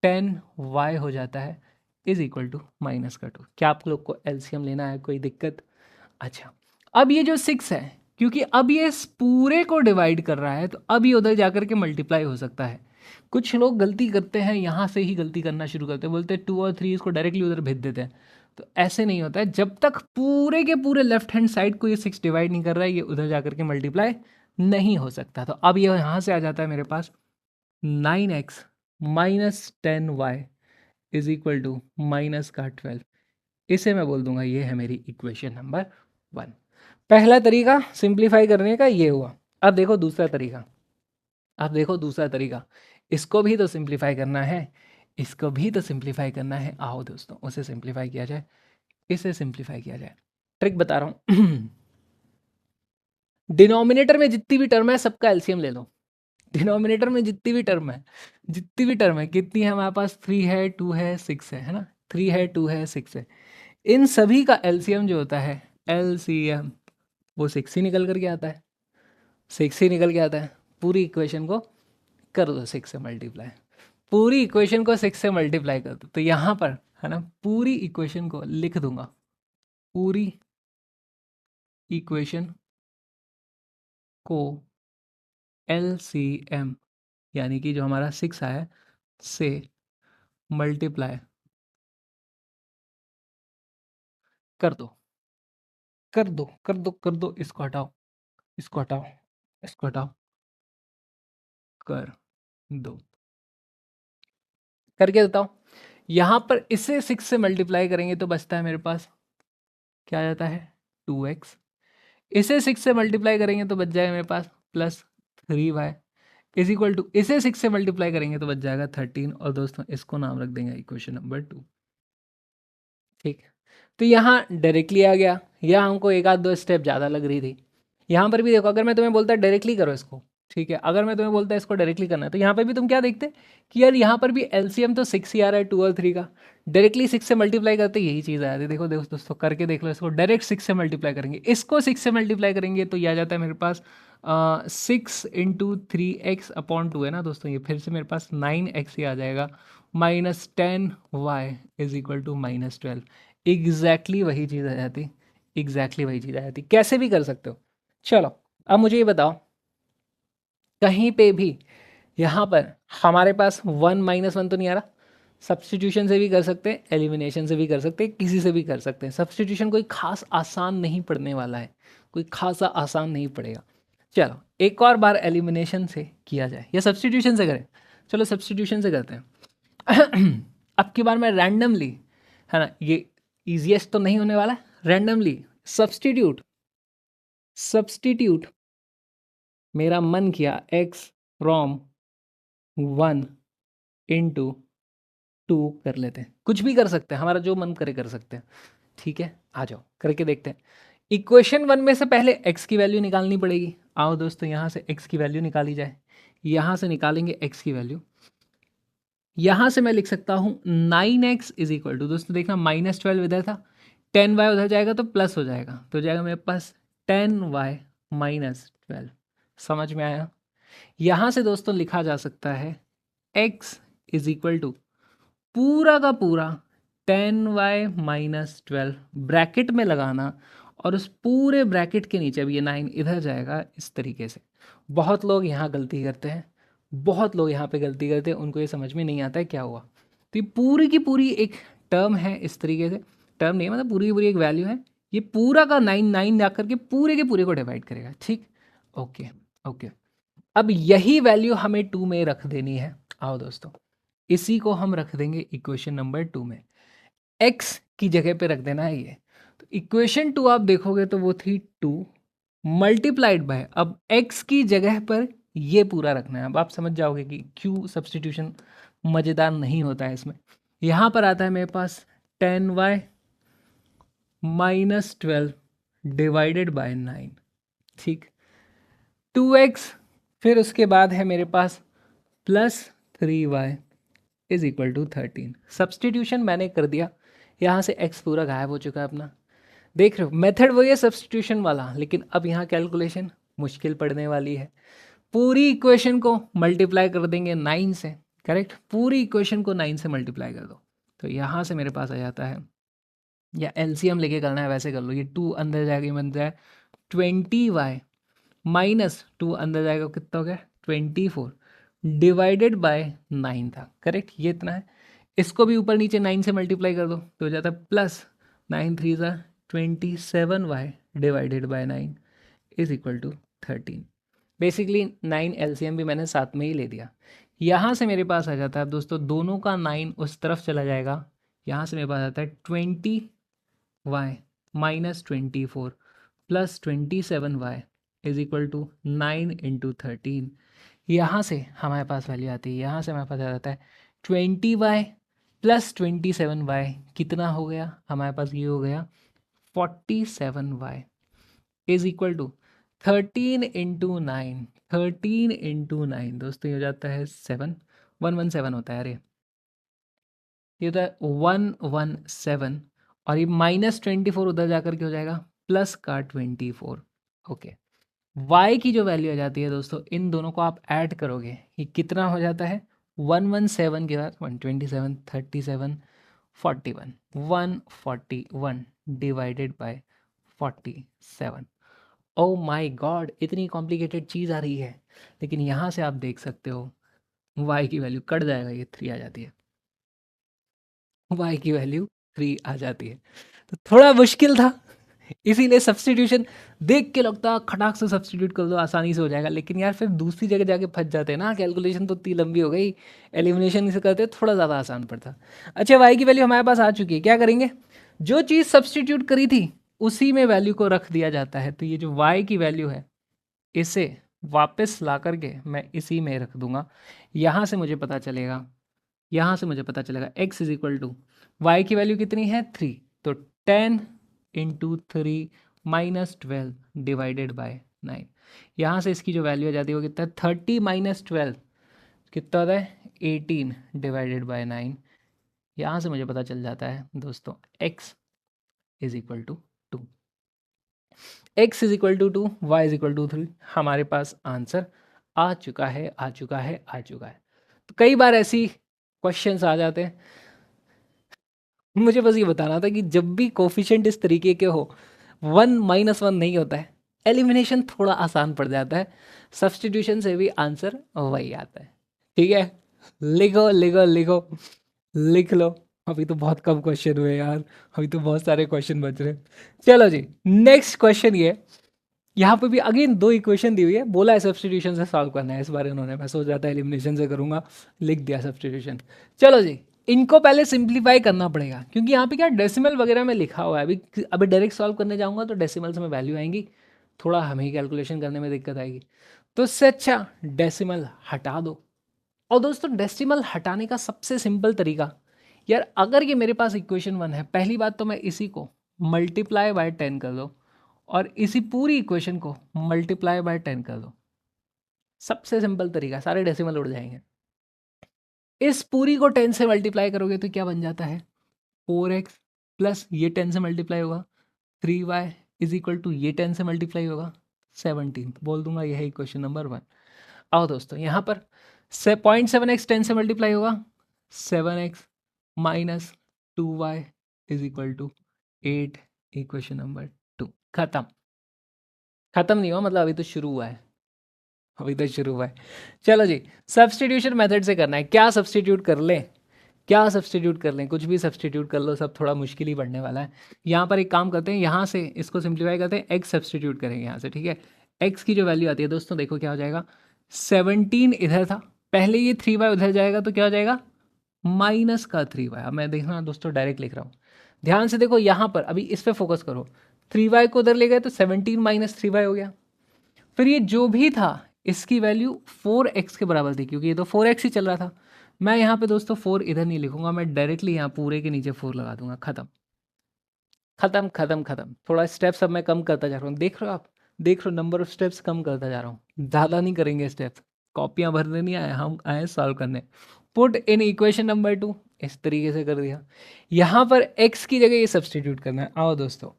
A: 10y हो जाता है इज इक्वल टू माइनस का 2। क्या आप लोग को एलसीएम लेना है, कोई दिक्कत? अच्छा, अब ये जो 6 है, क्योंकि अब ये इस पूरे को डिवाइड कर रहा है तो अब ये उधर जाकर के मल्टीप्लाई हो सकता है। कुछ लोग गलती करते हैं, यहाँ से ही गलती करना शुरू करते हैं, बोलते हैं 2 और 3 इसको डायरेक्टली उधर भेज देते हैं। तो ऐसे नहीं होता है, जब तक पूरे के पूरे लेफ्ट हैंड साइड को ये 6 डिवाइड नहीं कर रहा है ये उधर जाकर के मल्टीप्लाई नहीं हो सकता। तो अब ये यहाँ से आ जाता है मेरे पास 9x minus 10y is equal to minus का 12। इसे मैं बोल दूंगा ये है मेरी इक्वेशन नंबर 1। पहला तरीका सिंप्लीफाई करने का ये हुआ। अब देखो दूसरा तरीका, अब देखो दूसरा तरीका, इसको भी तो सिंप्लीफाई करना है, इसको भी तो सिंप्लीफाई करना है। आओ दोस्तों उसे सिंप्लीफाई किया जाए, इसे सिंप्लीफाई किया जाए। ट्रिक बता रहा हूँ डिनोमिनेटर में जितनी भी टर्म है सबका एलसीएम ले लो। डिनोमिनेटर में जितनी भी टर्म है, जितनी भी टर्म है, कितनी है हमारे पास, 3 है, 2 है, 6 है ना, 3 है, 2 है, 6 है, इन सभी का एलसीएम जो होता है एलसीएम वो 6 ही निकल करके आता है, 6 ही निकल के आता है। पूरी इक्वेशन को कर दो 6 से मल्टीप्लाई, पूरी इक्वेशन को 6 से मल्टीप्लाई कर दो, तो यहाँ पर है ना पूरी इक्वेशन को लिख दूंगा, पूरी इक्वेशन को एलसीएम यानी कि जो हमारा 6 आया से मल्टीप्लाई कर दो कर दो कर दो कर दो, इसको हटाओ, इसको हटाओ, इसको हटाओ, कर दो, करके बताओ। यहाँ पर इसे 6 से मल्टीप्लाई करेंगे तो बचता है मेरे पास, क्या आ जाता है 2x। इसे 6 से मल्टीप्लाई करेंगे तो बच जाएगा मेरे पास plus 3y is equal to, इसे 6 से मल्टीप्लाई करेंगे तो बच जाएगा 13। और दोस्तों इसको नाम रख देंगे इक्वेशन नंबर 2। ठीक, तो यहाँ डायरेक्टली आ गया, यहाँ हमको एक आध दो स्टेप ज़्यादा लग रही थी। यहाँ पर भी देखो, अगर मैं तुम्हें बोलता डायरेक्टली करो इसको, ठीक है, अगर मैं तुम्हें बोलता इसको डायरेक्टली करना है तो यहाँ पर भी तुम क्या देखते कि यार यहाँ पर भी एलसीएम तो 6 ही आ रहा है 2 और 3 का, डायरेक्टली 6 से मल्टीप्लाई करते यही चीज़ आ जाती है। देखो देखो दोस्तों करके देख लो, इसको डायरेक्ट 6 से मल्टीप्लाई करेंगे, इसको 6 से मल्टीप्लाई करेंगे तो यह आ जाता है मेरे पास 6 इंटू 3x अपॉन 2 है ना दोस्तों, ये फिर से मेरे पास 9x ही आ जाएगा, minus 10y is equal to minus 12। Exactly वही चीज़ आ जाती, एग्जैक्टली वही चीज़ आ जाती, कैसे भी कर सकते हो। चलो अब मुझे ये बताओ, कहीं पे भी यहाँ पर हमारे पास 1 माइनस 1 तो नहीं आ रहा, सब्सटीट्यूशन से भी कर सकते हैं, एलिमिनेशन से भी कर सकते हैं, किसी से भी कर सकते हैं। सब्सटीट्यूशन कोई खास आसान नहीं पड़ने वाला है, कोई खासा आसान नहीं पड़ेगा। चलो एक और बार एलिमिनेशन से किया जाए या सब्सटीट्यूशन से करें, चलो सब्सटीट्यूशन से करते हैं अब की बार मैं रैंडमली, है ना, ये ईजीएस्ट तो नहीं होने वाला, रैंडमली सब्सटीट्यूट, सब्सटीट्यूट मेरा मन किया x फ्रॉम 1 इंटू 2 कर लेते हैं, कुछ भी कर सकते हैं, हमारा जो मन करे कर सकते हैं। ठीक है, आ जाओ करके देखते हैं। इक्वेशन 1 में से पहले x की वैल्यू निकालनी पड़ेगी। आओ दोस्तों, यहाँ से x की वैल्यू निकाली जाए। यहाँ से निकालेंगे x की वैल्यू। यहाँ से मैं लिख सकता हूँ 9x इज इक्वल टू, दोस्तों देखना -12 इधर था, 10y उधर जाएगा तो प्लस हो जाएगा, तो हो जाएगा मेरे पास 10y -12। समझ में आया? यहाँ से दोस्तों लिखा जा सकता है x इज इक्वल टू पूरा का पूरा 10y -12 ब्रैकेट में लगाना, और उस पूरे ब्रैकेट के नीचे अब ये 9 इधर जाएगा इस तरीके से। बहुत लोग यहाँ गलती करते हैं, बहुत लोग यहाँ पे गलती करते हैं, उनको ये समझ में नहीं आता है क्या हुआ। तो ये पूरी की पूरी एक टर्म है इस तरीके से, टर्म नहीं मतलब पूरी की पूरी एक वैल्यू है। ये पूरा का 9 जा करके पूरे के पूरे को डिवाइड करेगा। ठीक, ओके ओके। अब यही वैल्यू हमें 2 में रख देनी है। आओ दोस्तों, इसी को हम रख देंगे इक्वेशन नंबर 2 में, x की जगह पे रख देना है ये। तो इक्वेशन 2 आप देखोगे तो वो थी 2 मल्टीप्लाइड बाय, अब x की जगह पर ये पूरा रखना है। अब आप समझ जाओगे कि क्यों सब्स्टिट्यूशन मज़ेदार नहीं होता है इसमें। यहाँ पर आता है मेरे पास 10y -12 डिवाइडेड बाय 9। ठीक, 2x, फिर उसके बाद है मेरे पास +3y is equal to 13। Substitution मैंने कर दिया, यहाँ से x पूरा गायब हो चुका है अपना। देख रहे हो, मेथड वही है सब्सटीट्यूशन वाला, लेकिन अब यहाँ कैलकुलेशन मुश्किल पड़ने वाली है। पूरी इक्वेशन को मल्टीप्लाई कर देंगे 9 से, करेक्ट, पूरी इक्वेशन को 9 से मल्टीप्लाई कर दो, तो यहाँ से मेरे पास आ जाता है, या एलसीएम लेके करना है वैसे कर लो, ये 2 अंदर जाएगा, ये बनता है 20y -2 अंदर जाएगा, कितना हो गया 24 डिवाइडेड बाय 9 था, करेक्ट, ये इतना है। इसको भी ऊपर नीचे 9 से मल्टीप्लाई कर दो तो हो जाता है +9 3 27y divided by 9 is equal to 13। Basically 9 LCM भी मैंने साथ में ही ले दिया। यहाँ से मेरे पास आ जाता है दोस्तों, दोनों का 9 उस तरफ चला जाएगा, यहाँ से मेरे पास आता है 20y -24 +27y is equal to 9 into 13। यहाँ से हमारे पास वैल्यू आती है, यहाँ से हमारे पास आ जाता है 20y +27y, कितना हो गया हमारे पास, ये हो गया 47y is equal to 13 into 9। 13 into 9 दोस्तों ये हो जाता है 117 होता है, अरे ये होता है 117, और ये -24 उधर जाकर के हो जाएगा प्लस का 24। ओके, y की जो वैल्यू आ जाती है दोस्तों, इन दोनों को आप ऐड करोगे, ये कितना हो जाता है 117 के बाद 127 37 41 141 divided by 47। Oh my God, इतनी कॉम्प्लिकेटेड चीज़ आ रही है, लेकिन यहाँ से आप देख सकते हो y की वैल्यू कट जाएगा, ये 3 आ जाती है, y की वैल्यू 3 आ जाती है। तो थोड़ा मुश्किल था, इसीलिए सब्स्टिट्यूशन देख के लगता खटाक से सब्स्टिट्यूट कर दो आसानी से हो जाएगा, लेकिन यार फिर दूसरी जगह जाके फंस जाते हैं ना, कैलकुलेशन तो इतनी लंबी हो गई, एलिमिनेशन से करते थोड़ा ज़्यादा आसान पड़ता। अच्छा, वाई की वैल्यू हमारे पास आ चुकी है, क्या करेंगे, जो चीज़ सब्स्टिट्यूट करी थी उसी में वैल्यू को रख दिया जाता है। तो ये जो वाई की वैल्यू है इसे वापस ला करके मैं इसी में रख दूंगा। यहाँ से मुझे पता चलेगा, यहाँ से मुझे पता चलेगा x is equal to y की वैल्यू कितनी है 3, तो 10 इंटू 3 -12 डिवाइडेड बाय 9। यहाँ से इसकी जो वैल्यू आ जाती है वो कितना है 30 -12 कितना होता है 18 डिवाइडेड बाय 9। यहाँ से मुझे पता चल जाता है दोस्तों x is equal to 2, x is equal to 2, y is equal to 3। हमारे पास आंसर आ चुका है, आ चुका है, आ चुका है। तो कई बार ऐसी क्वेश्चंस आ जाते हैं, मुझे बस ये बताना था कि जब भी कोफिशिएंट इस तरीके के हो 1 -1 नहीं होता है, एलिमिनेशन थोड़ा आसान पड़ जाता है, सब्स्टिट्यूशन से भी आंसर वही आता है। ठीक है, लिखो लिखो लिखो, लिख लो। अभी तो बहुत कम क्वेश्चन हुए यार, अभी तो बहुत सारे क्वेश्चन बच रहे हैं। चलो जी, नेक्स्ट क्वेश्चन ये, यहाँ पे भी अगेन 2 इक्वेशन दी हुई है, बोला है सब्स्टिट्यूशन से सॉल्व करना है इस बार इन्होंने, मैं सोच रहा था एलिमिनेशन से करूँगा, लिख दिया सब्स्टिट्यूशन। चलो जी, इनको पहले सिंप्लीफाई करना पड़ेगा, क्योंकि यहाँ पे क्या डेसिमल वगैरह में लिखा हुआ है। अभी डायरेक्ट सॉल्व करने जाऊँगा तो डेसिमल्स में वैल्यू आएंगी, थोड़ा हमें कैलकुलेशन करने में दिक्कत आएगी, तो इससे अच्छा डेसिमल हटा दो और दोस्तों डेसिमल हटाने का सबसे सिंपल तरीका, यार अगर ये मेरे पास इक्वेशन 1 है, पहली बात तो मैं इसी को मल्टीप्लाई बाय 10 कर दो और इसी पूरी इक्वेशन को मल्टीप्लाई बाय 10 कर दो। सबसे सिंपल तरीका, सारे डेसिमल उड़ जाएंगे। इस पूरी को 10 से मल्टीप्लाई करोगे तो क्या बन जाता है, 4x प्लस ये 10 से मल्टीप्लाई होगा 3y इज इक्वल टू ये 10 से मल्टीप्लाई होगा 17। बोल दूंगा यह है इक्वेशन नंबर 1। आओ दोस्तों यहाँ पर 0.7x 10 से मल्टीप्लाई होगा 7x minus 2y is equal to 8, equation number 2। खत्म। खत्म नहीं हुआ, मतलब अभी तो शुरू हुआ है, अभी तो शुरू हुआ है। चलो जी, सब्सटीट्यूशन मेथड से करना है। क्या सब्सटीट्यूट कर लें, क्या सब्सटीट्यूट कर लें, कुछ भी सब्सटीट्यूट कर लो, सब थोड़ा मुश्किल ही पड़ने वाला है। यहाँ पर एक काम करते हैं, यहाँ से इसको सिंप्लीफाई करते हैं, एक्स सब्सटीट्यूट करेंगे यहाँ से, ठीक है। एक्स की जो वैल्यू आती है दोस्तों, देखो क्या हो जाएगा, 17 इधर था, पहले ये 3y उधर जाएगा तो क्या हो जाएगा, माइनस का 3y। अब मैं देखना दोस्तों डायरेक्ट लिख रहा हूँ, ध्यान से देखो यहाँ पर, अभी इस पर फोकस करो। 3y को उधर ले गए तो 17 माइनस 3y हो गया। फिर ये जो भी था इसकी वैल्यू 4x के बराबर थी, क्योंकि ये तो 4x ही चल रहा था। मैं यहाँ पे दोस्तों 4 इधर नहीं लिखूंगा, मैं डायरेक्टली यहाँ पूरे के नीचे 4 लगा दूंगा। खत्म खत्म खत्म खत्म। थोड़ा स्टेप्स अब मैं कम करता जा रहा हूँ, देख रहे हो आप, देख रहे हो नंबर ऑफ स्टेप्स कम करता जा रहा हूँ, ज़्यादा नहीं करेंगे स्टेप्स, कॉपियाँ भरने नहीं आए, हम आए सॉल्व करने। पुट इन इक्वेशन नंबर 2, इस तरीके से कर दिया। यहाँ पर x की जगह ये सब्सटीट्यूट करना है। आओ दोस्तों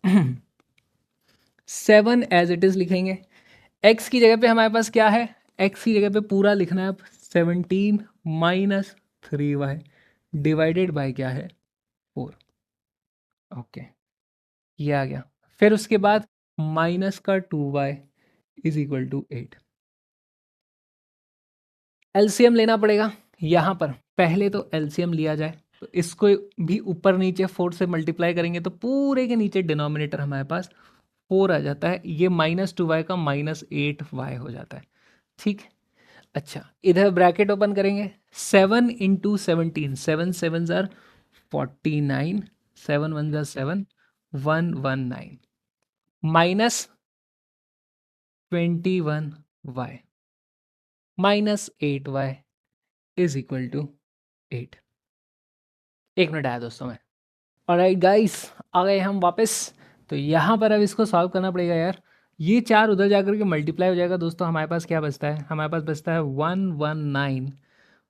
A: 7 एज इट इज़ लिखेंगे। x की जगह पे हमारे पास क्या है, x की जगह पे पूरा लिखना है अब 17 माइनस 3y डिवाइडेड बाय क्या है 4। ओके, ये आ गया। फिर उसके बाद माइनस का 2y is equal to 8। LCM लेना पड़ेगा यहाँ पर, पहले तो एलसीएम लिया जाए, तो इसको भी ऊपर नीचे 4 से मल्टीप्लाई करेंगे तो पूरे के नीचे डिनोमिनेटर हमारे पास 4 आ जाता है, ये माइनस 2y का माइनस 8y हो जाता है, ठीक। अच्छा, इधर ब्रैकेट ओपन करेंगे, 7 इंटू 17, 7 7 ज़ार 49, 7 1 ज़ार 7, 119 minus 21y minus 8y is equal to 8। एक मिनट आया दोस्तों में। ऑलराइट गाइस, आ गए हम वापस। तो यहाँ पर अब इसको सॉल्व करना पड़ेगा यार। ये 4 उधर जाकर के मल्टीप्लाई हो जाएगा दोस्तों, हमारे पास क्या बचता है, हमारे पास बचता है 119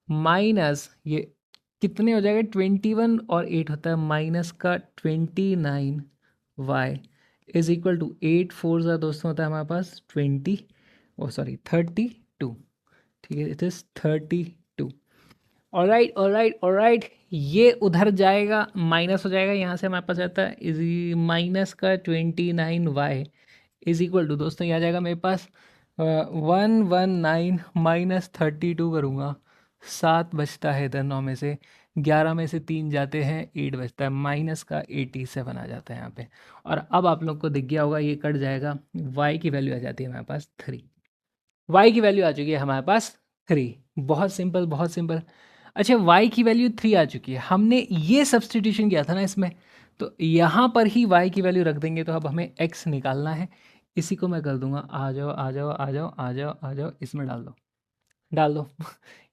A: माइनस ये कितने हो जाएगा 21 और 8 होता है माइनस का 29y इज इक्वल टू 8 4 ज़ा दोस्तों होता है हमारे पास 32, ठीक है, it is 32। Alright alright alright, ये उधर जाएगा माइनस हो जाएगा, यहाँ से हमारे पास आता है इज माइनस का 29y इज इक्वल टू दोस्तों ये आ जाएगा मेरे पास 119 माइनस 32 करूँगा, 7 बचता है इधर, 9 में से 11 में से 3 जाते हैं, 8 बचता है, माइनस का 87 आ जाता है यहाँ पे। और अब आप लोग को दिख गया होगा ये कट जाएगा, y की वैल्यू आ जाती है हमारे पास 3, y की वैल्यू आ चुकी है हमारे पास 3। बहुत सिंपल बहुत सिंपल। अच्छा, y की वैल्यू 3 आ चुकी है, हमने ये सब्सटीट्यूशन किया था ना इसमें, तो यहाँ पर ही y की वैल्यू रख देंगे। तो अब हमें x निकालना है, इसी को मैं कर दूंगा, आ जाओ आ जाओ आ जाओ आ जाओ आ जाओ, इसमें डाल दो डाल दो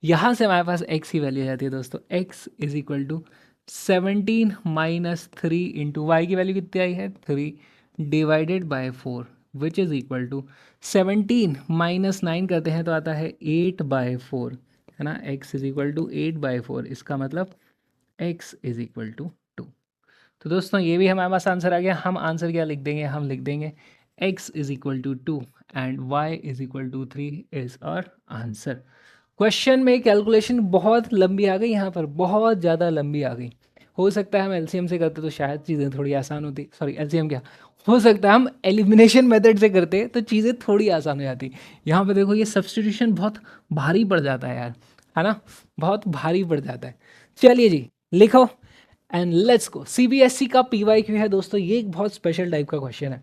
A: यहाँ से हमारे पास x की वैल्यू आ जाती है दोस्तों, x is equal to 17 minus 3 into y की वैल्यू कितनी आई है 3 divided by 4 which is equal to 17 minus 9 करते हैं तो आता है 8/4, है ना। x इज इक्वल टू 8/4, इसका मतलब x इज इक्वल टू 2। तो दोस्तों ये भी हमारे पास आंसर आ गया। हम आंसर क्या लिख देंगे, हम लिख देंगे x is equal to 2 and y is equal to 3 is our answer. Question में कैलकुलेशन बहुत लंबी आ गई, यहाँ पर बहुत ज़्यादा लंबी आ गई। हो सकता है हम एलसीएम से करते तो शायद चीज़ें थोड़ी आसान होती, सॉरी एलसीएम क्या, हो सकता है हम एलिमिनेशन मेथड से करते तो चीज़ें थोड़ी आसान हो जाती। यहाँ पे देखो ये सब्सटीट्यूशन बहुत भारी पड़ जाता है यार, है ना, बहुत भारी पड़ जाता है। चलिए जी लिखो एंड लेट्स गो। सीबीएसई का पीवाईक्यू है दोस्तों, ये एक बहुत स्पेशल टाइप का क्वेश्चन है।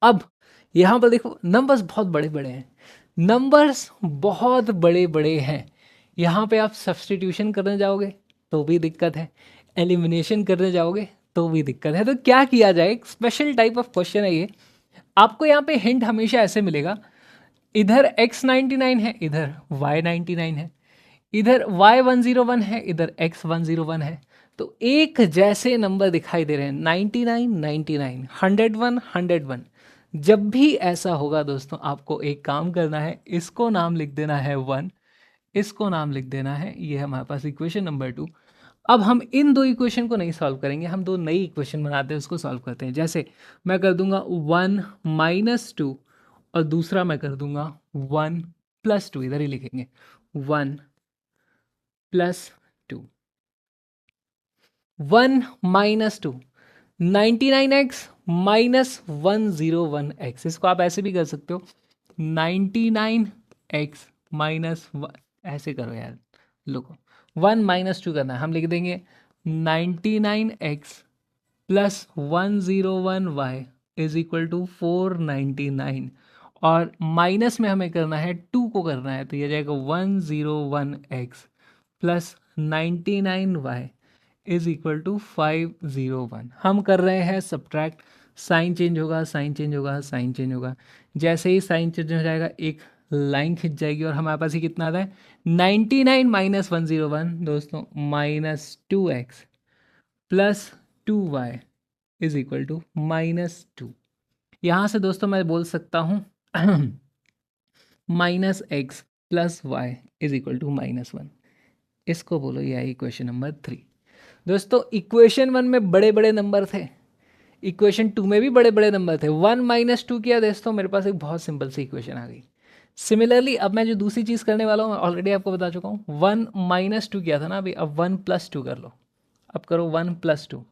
A: अब यहाँ पर देखो नंबर्स बहुत बड़े बड़े हैं, नंबर्स बहुत बड़े बड़े हैं। यहाँ पे आप सब्सटीट्यूशन करने जाओगे तो भी दिक्कत है, एलिमिनेशन करने जाओगे तो भी दिक्कत है। तो क्या किया जाए, एक स्पेशल टाइप ऑफ क्वेश्चन है ये। आपको यहाँ पे हिंट हमेशा ऐसे मिलेगा, इधर x99 है, इधर y99 है, इधर y101 है, इधर x101 है, तो एक जैसे नंबर दिखाई दे रहे हैं 99 99 101 101। जब भी ऐसा होगा दोस्तों, आपको एक काम करना है, इसको नाम लिख देना है 1, इसको नाम लिख देना है, ये है हमारे पास इक्वेशन नंबर 2। अब हम इन दो इक्वेशन को नहीं सॉल्व करेंगे, हम दो नई इक्वेशन बनाते हैं, उसको सॉल्व करते हैं। जैसे मैं कर दूंगा 1 - 2 और दूसरा मैं कर दूंगा 1 + 2, इधर ही लिखेंगे 1 + 2। 1 - 2 99x -101x, इसको आप ऐसे भी कर सकते हो 99x -1, ऐसे करो यार, लोगों 1 - 2 करना है, हम लिख देंगे 99x +101y = 499, और माइनस में हमें करना है 2 को करना है, तो ये जाएगा 101x +99y = 501। हम कर रहे हैं सब्ट्रैक्ट, साइन चेंज होगा, साइन चेंज होगा, साइन चेंज होगा, जैसे ही साइन चेंज हो जाएगा एक लाइन खिंच जाएगी और हमारे पास ही कितना आता है 99 - 101 दोस्तों -2x +2y = -2। यहाँ से दोस्तों मैं बोल सकता हूँ -x + y = -1, इसको बोलो ये है इक्वेशन नंबर 3। दोस्तों इक्वेशन 1 में बड़े बड़े नंबर थे, इक्वेशन 2 में भी बड़े बड़े नंबर थे, 1 - 2 किया दोस्तों, मेरे पास एक बहुत सिंपल सी इक्वेशन आ गई। सिमिलरली अब मैं जो दूसरी चीज़ करने वाला हूँ ऑलरेडी आपको बता चुका हूँ, 1 - 2 किया था ना अभी, अब 1 + 2 कर लो। अब करो 1 + 2,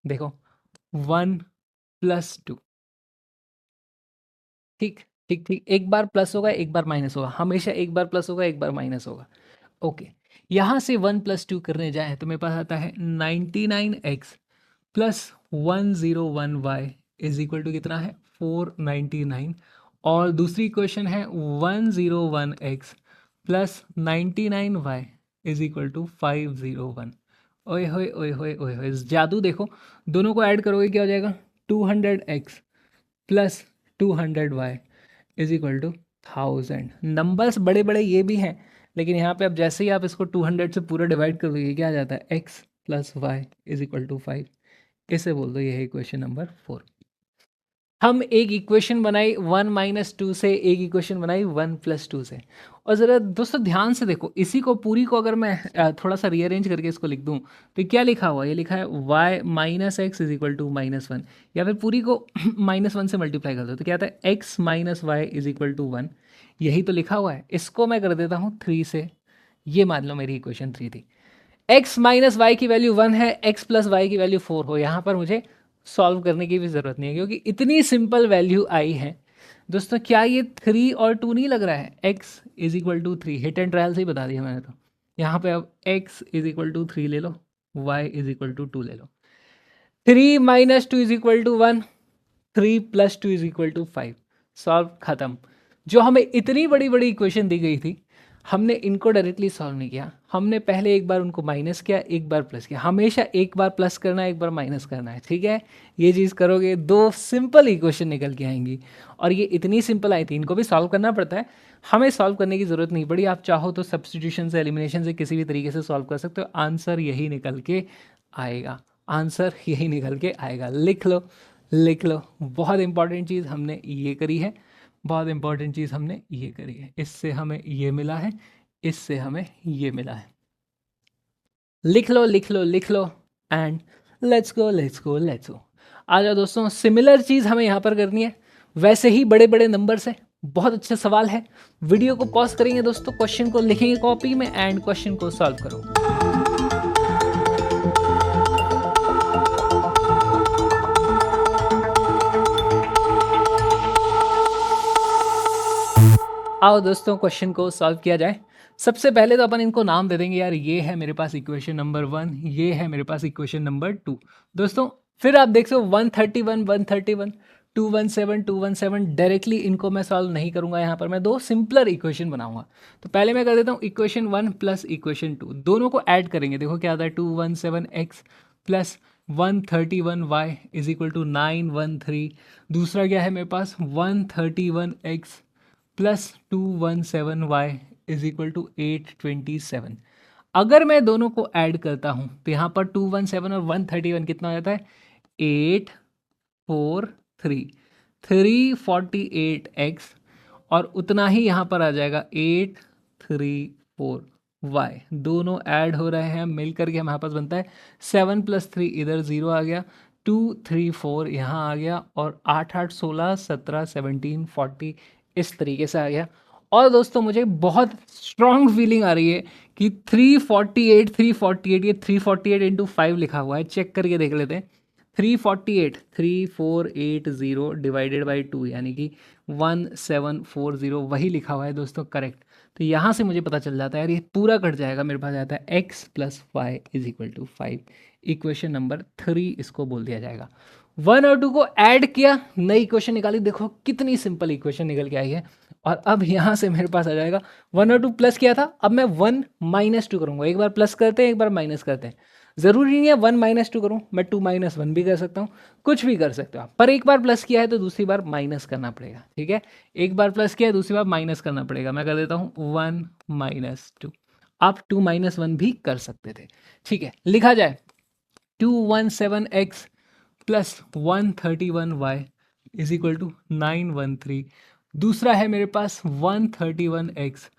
A: देखो 1 + 2, ठीक ठीक ठीक, एक बार प्लस होगा एक बार माइनस होगा, हमेशा एक बार प्लस होगा एक बार माइनस होगा। ओके, यहाँ से 1 + 2 करने जाए तो मेरे पास आता है 99x +101y = कितना है 499, और दूसरी क्वेश्चन है 101x +99y = 501। ओए होए ओए होए ओए होए, जादू देखो, दोनों को ऐड करोगे क्या हो जाएगा 200x +200y = 1000। नंबर्स बड़े बड़े ये भी हैं, लेकिन यहाँ पे अब जैसे ही आप इसको 200 से पूरा डिवाइड कर दोगे क्या आ जाता है x + y = 5, इसे बोल दो ये है इक्वेशन नंबर 4। हम एक इक्वेशन बनाई 1 - 2 से, एक इक्वेशन बनाई 1 + 2 से, और ज़रा दोस्तों ध्यान से देखो, इसी को पूरी को अगर मैं थोड़ा सा रीअरेंज करके इसको लिख दूं तो क्या लिखा हुआ है, ये लिखा है y - x = -1, या फिर पूरी को -1 से मल्टीप्लाई कर दो तो क्या आता है x - y = 1, यही तो लिखा हुआ है। इसको मैं कर देता हूँ 3 से, ये मान लो मेरी इक्वेशन 3 थी। x - y की वैल्यू 1 है, x + y की वैल्यू 4 हो, यहाँ पर मुझे सॉल्व करने की भी ज़रूरत नहीं है क्योंकि इतनी सिंपल वैल्यू आई है। दोस्तों क्या ये 3 और 2 नहीं लग रहा है, x = 3, हिट एंड ट्रायल से ही बता दिया मैंने तो। यहाँ पे अब x = 3 ले लो, y = 2 ले लो, 3 - 2 = 1, 3 + 2 = 5, सॉल्व खत्म। जो हमें इतनी बड़ी बड़ी इक्वेशन दी गई थी, हमने इनको डायरेक्टली सॉल्व नहीं किया, हमने पहले एक बार उनको माइनस किया एक बार प्लस किया, हमेशा एक बार प्लस करना है एक बार माइनस करना है, ठीक है। ये चीज़ करोगे दो सिंपल इक्वेशन निकल के आएंगी, और ये इतनी सिंपल आई थी, इनको भी सॉल्व करना पड़ता है, हमें सॉल्व करने की ज़रूरत नहीं पड़ी। आप चाहो तो सब्सटीट्यूशन से, एलिमिनेशन से, किसी भी तरीके से सॉल्व कर सकते हो, आंसर यही निकल के आएगा, आंसर यही निकल के आएगा। लिख लो लिख लो, बहुत इंपॉर्टेंट चीज़ हमने ये करी है, बहुत इंपॉर्टेंट चीज़ हमने ये करी है, इससे हमें ये मिला है, इससे हमें ये मिला है। लिख लो लिख लो लिख लो, and let's go let's go let's go. आ जाओ दोस्तों, सिमिलर चीज़ हमें यहाँ पर करनी है, वैसे ही बड़े बड़े नंबर से। बहुत अच्छा सवाल है, वीडियो को पॉज करेंगे दोस्तों, क्वेश्चन को लिखेंगे कॉपी में एंड क्वेश्चन को सॉल्व करो। आओ दोस्तों क्वेश्चन को सॉल्व किया जाए। सबसे पहले तो अपन इनको नाम दे देंगे यार, ये है मेरे पास इक्वेशन नंबर 1, ये है मेरे पास इक्वेशन नंबर 2। दोस्तों फिर आप देख सकते हो 131 131 217 217, डायरेक्टली इनको मैं सॉल्व नहीं करूंगा, यहाँ पर मैं दो सिंपलर इक्वेशन बनाऊंगा। तो पहले मैं कर देता हूँ इक्वेशन 1 प्लस इक्वेशन 2, दोनों को ऐड करेंगे, देखो क्या आता है 217x प्लस 131y = 913। दूसरा क्या है मेरे पास 131x plus 217y is equal to 827। अगर मैं दोनों को ऐड करता हूँ तो यहाँ पर 217 और 131 कितना हो जाता है 843 348x और उतना ही यहाँ पर आ जाएगा 834y। दोनों ऐड हो रहे हैं मिल करके हमारे पास बनता है 7 + 3 इधर 0 आ गया 2 3 4 यहाँ आ गया और 8 8 16 17 17 40 इस तरीके से आ गया। और दोस्तों मुझे बहुत स्ट्रॉन्ग फीलिंग आ रही है कि 348 ये 348 इंटू 5 लिखा हुआ है, चेक करके देख लेते हैं। 348 डिवाइडेड बाई 2 यानी कि 1740 वही लिखा हुआ है दोस्तों, करेक्ट। तो यहाँ से मुझे पता चल जाता है यार ये पूरा कट जाएगा, मेरे पास आता है x + y is equal to 5। Equation number 3 इसको बोल दिया जाएगा। 1 और 2 को ऐड किया, नई इक्वेशन निकाली, देखो कितनी सिंपल इक्वेशन निकल के आई है। और अब यहाँ से मेरे पास आ जाएगा 1 और 2 प्लस किया था, अब मैं 1 - 2 करूँगा। एक बार प्लस करते हैं एक बार माइनस करते हैं, ज़रूरी नहीं है 1 - 2 करूँ, मैं 2 - 1 भी कर सकता हूँ, कुछ भी कर सकते हो आप। पर एक बार प्लस किया है तो दूसरी बार माइनस करना पड़ेगा, ठीक है। एक बार प्लस किया है दूसरी बार माइनस करना पड़ेगा। मैं कर देता हूँ 1 - 2, आप 2 - 1 भी कर सकते थे, ठीक है। लिखा जाए 217x + 131y is equal to 913। दूसरा है मेरे पास 131x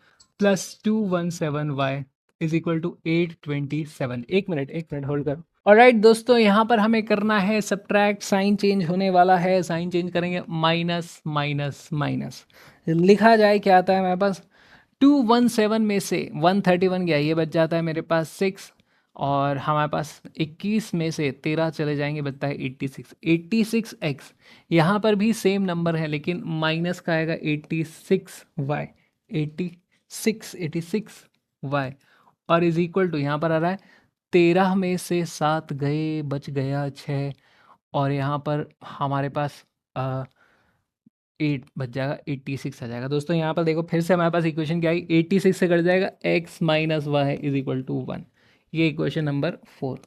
A: + 217y is equal to 827। एक मिनट होल्ड करो। ऑलराइट दोस्तों, यहाँ पर हमें करना है सब्ट्रैक्ट, साइन चेंज होने वाला है, साइन चेंज करेंगे माइनस माइनस माइनस। लिखा जाए क्या आता है मेरे पास 217 में से 131 गया, ये बच जाता है मेरे पास 6 और हमारे पास 21 में से 13 चले जाएंगे, बचता है 86। 86x यहाँ पर भी सेम नंबर है लेकिन माइनस का आएगा 86y, 86y और इज इक्वल टू यहाँ पर आ रहा है 13 में से 7 गए, बच गया 6 और यहाँ पर हमारे पास 8 बच जाएगा, 86 आ जाएगा। दोस्तों यहाँ पर देखो फिर से हमारे पास इक्वेशन क्या आई, 86 से कट जाएगा x - y is equal to 1। ये इक्वेशन नंबर 4।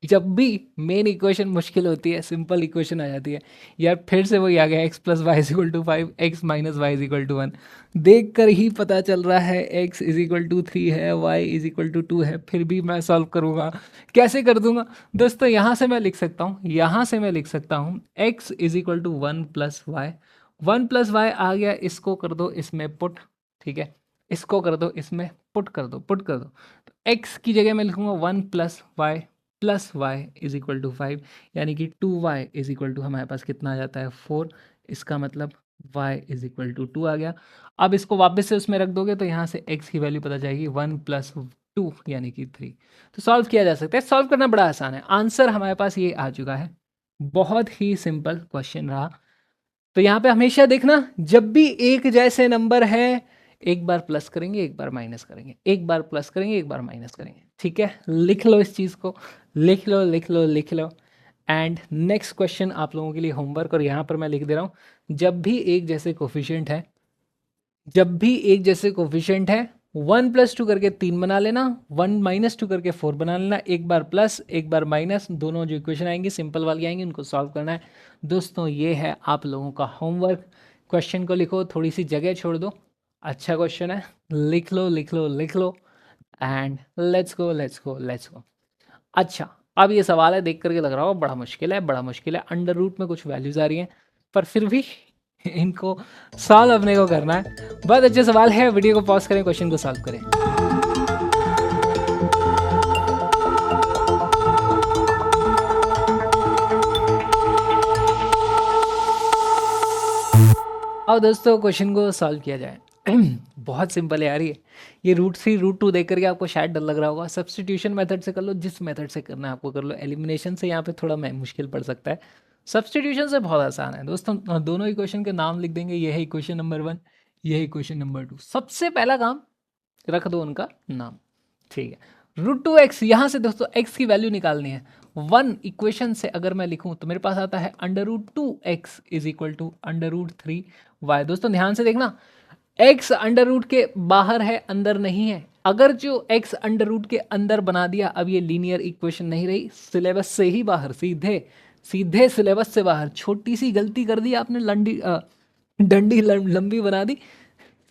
A: जब भी मेन इक्वेशन मुश्किल होती है सिंपल इक्वेशन आ जाती है यार, फिर से वही आ गया x + y is equal to 5, x - y is equal to 1। देख कर ही पता चल रहा है x इज इक्वल टू 3 है, y इज इक्वल टू 2 है, फिर भी मैं सॉल्व करूँगा। कैसे कर दूंगा दोस्तों, यहाँ से मैं लिख सकता हूँ, x is equal to 1 + y। 1 + y आ गया, इसको कर दो इसमें पुट, ठीक है, इसको कर दो इसमें पुट कर दो। तो x की जगह मैं लिखूंगा 1 + y + y is equal to 5 यानी कि 2y इज इक्वल टू हमारे पास कितना आ जाता है 4। इसका मतलब y इज इक्वल टू 2 आ गया। अब इसको वापस से उसमें रख दोगे तो यहाँ से x की वैल्यू पता जाएगी 1 + 2 यानी कि 3। तो सॉल्व किया जा सकता है, सॉल्व करना बड़ा आसान है। आंसर हमारे पास ये आ चुका है, बहुत ही सिंपल क्वेश्चन रहा। तो यहाँ पे हमेशा देखना जब भी एक जैसे नंबर है एक बार प्लस करेंगे एक बार माइनस करेंगे, एक बार प्लस करेंगे एक बार माइनस करेंगे, ठीक है। लिख लो इस चीज़ को, लिख लो लिख लो लिख लो। एंड नेक्स्ट क्वेश्चन आप लोगों के लिए होमवर्क, और यहाँ पर मैं लिख दे रहा हूँ जब भी एक जैसे कोफिशिएंट है, 1 + 2 करके 3 बना लेना, 1 - 2 करके 4 बना लेना, एक बार प्लस एक बार माइनस, दोनों जो इक्वेशन आएंगी सिंपल वाली आएंगी उनको सॉल्व करना है। दोस्तों ये है आप लोगों का होमवर्क। क्वेश्चन को लिखो, थोड़ी सी जगह छोड़ दो, अच्छा क्वेश्चन है, लिख लो लिख लो लिख लो and let's go let's go let's go. अच्छा अब ये सवाल है, देख करके लग रहा होगा बड़ा मुश्किल है, बड़ा मुश्किल है, अंडर रूट में कुछ वैल्यूज आ रही हैं पर फिर भी इनको सॉल्व अपने को करना है। बहुत अच्छे सवाल है, वीडियो को पॉज करें, क्वेश्चन को सॉल्व करें। और दोस्तों क्वेश्चन को सॉल्व किया जाए बहुत सिंपल है यार, ये √3 √2 देख करके आपको शायद डर लग रहा होगा। सब्स्टिट्यूशन मेथड से कर लो, जिस मेथड से करना है आपको कर लो। एलिमिनेशन से यहाँ पे थोड़ा मुश्किल पड़ सकता है, सब्स्टिट्यूशन से बहुत आसान है। दोस्तों दोनों इक्वेशन के नाम लिख देंगे, ये है इक्वेशन नंबर 1, ये है इक्वेशन नंबर 2। सबसे पहला काम रख दो उनका नाम, ठीक है। √2x, यहाँ से दोस्तों x की वैल्यू निकालनी है। 1 इक्वेशन से अगर मैं लिखूं तो मेरे पास आता है √2x is equal to √3y। दोस्तों ध्यान से देखना, x अंडर रूट के बाहर है, अंदर नहीं है। अगर जो x अंडर रूट के अंदर बना दिया, अब ये लीनियर इक्वेशन नहीं रही, सिलेबस से ही बाहर, सीधे सीधे सिलेबस से बाहर। छोटी सी गलती कर दी आपने, डंडी लंबी बना दी,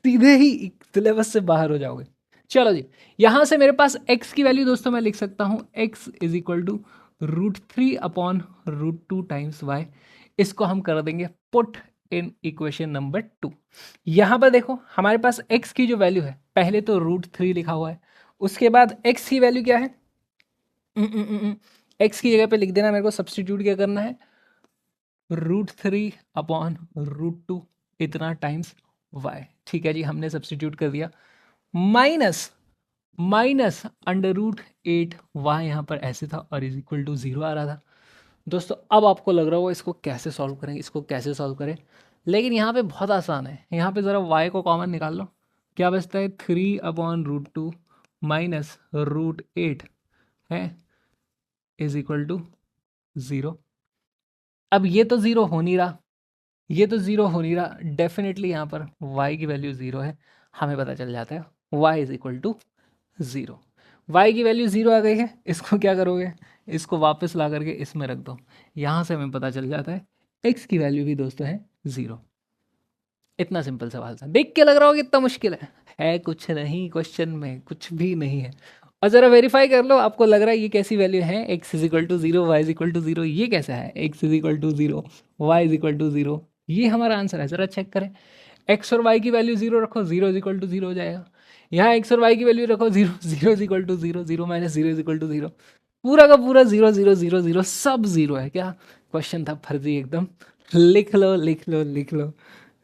A: सीधे ही सिलेबस से बाहर हो जाओगे। चलो जी, यहाँ से मेरे पास x की वैल्यू दोस्तों मैं लिख सकता हूँ x is equal to √3/√2 times y। इसको हम कर देंगे पुट इन इक्वेशन नंबर 2। यहाँ पर देखो हमारे पास x की जो वैल्यू है, पहले तो √3 लिखा हुआ है, उसके बाद x की वैल्यू क्या है, x की जगह पे लिख देना, मेरे को सब्सटीट्यूट क्या करना है, √3/√2 इतना टाइम्स y। ठीक है जी, हमने सब्सटीट्यूट कर दिया। माइनस √8 y यहाँ पर ऐसे था और इज इक्वल टू 0 आ रहा था। दोस्तों अब आपको लग रहा होगा इसको कैसे सॉल्व करें, इसको कैसे सॉल्व करें, लेकिन यहाँ पे बहुत आसान है। यहाँ पे ज़रा y को कॉमन निकाल लो, क्या बचता है, 3/√2 माइनस √8 है इज इक्वल टू 0। अब ये तो 0 हो नहीं रहा, ये तो 0 हो नहीं रहा, डेफिनेटली यहाँ पर y की वैल्यू 0 है। हमें पता चल जाता है y is equal to 0। y की वैल्यू 0 आ गई है, इसको क्या करोगे, इसको वापस ला करके इसमें रख दो, यहाँ से हमें पता चल जाता है x की वैल्यू भी दोस्तों है 0। इतना सिंपल सवाल था, देख के लग रहा होगा कितना मुश्किल है कुछ नहीं, क्वेश्चन में कुछ भी नहीं है। और ज़रा वेरीफाई कर लो, आपको लग रहा है ये कैसी वैल्यू है, x is equal to 0 y is equal to 0, ये कैसा है, x is equal to 0 y is equal to 0, ये हमारा आंसर है। ज़रा चेक करें, x और y की वैल्यू 0 रखो, 0 इज इक्वल टू 0 हो जाएगा। यहाँ x और y की वैल्यू रखो 0, 0 is equal to 0, 0 minus 0 is equal to 0, पूरा का पूरा 0 0 0 0 सब 0 है। क्या क्वेश्चन था, फर्जी एकदम। लिख लो लिख लो लिख लो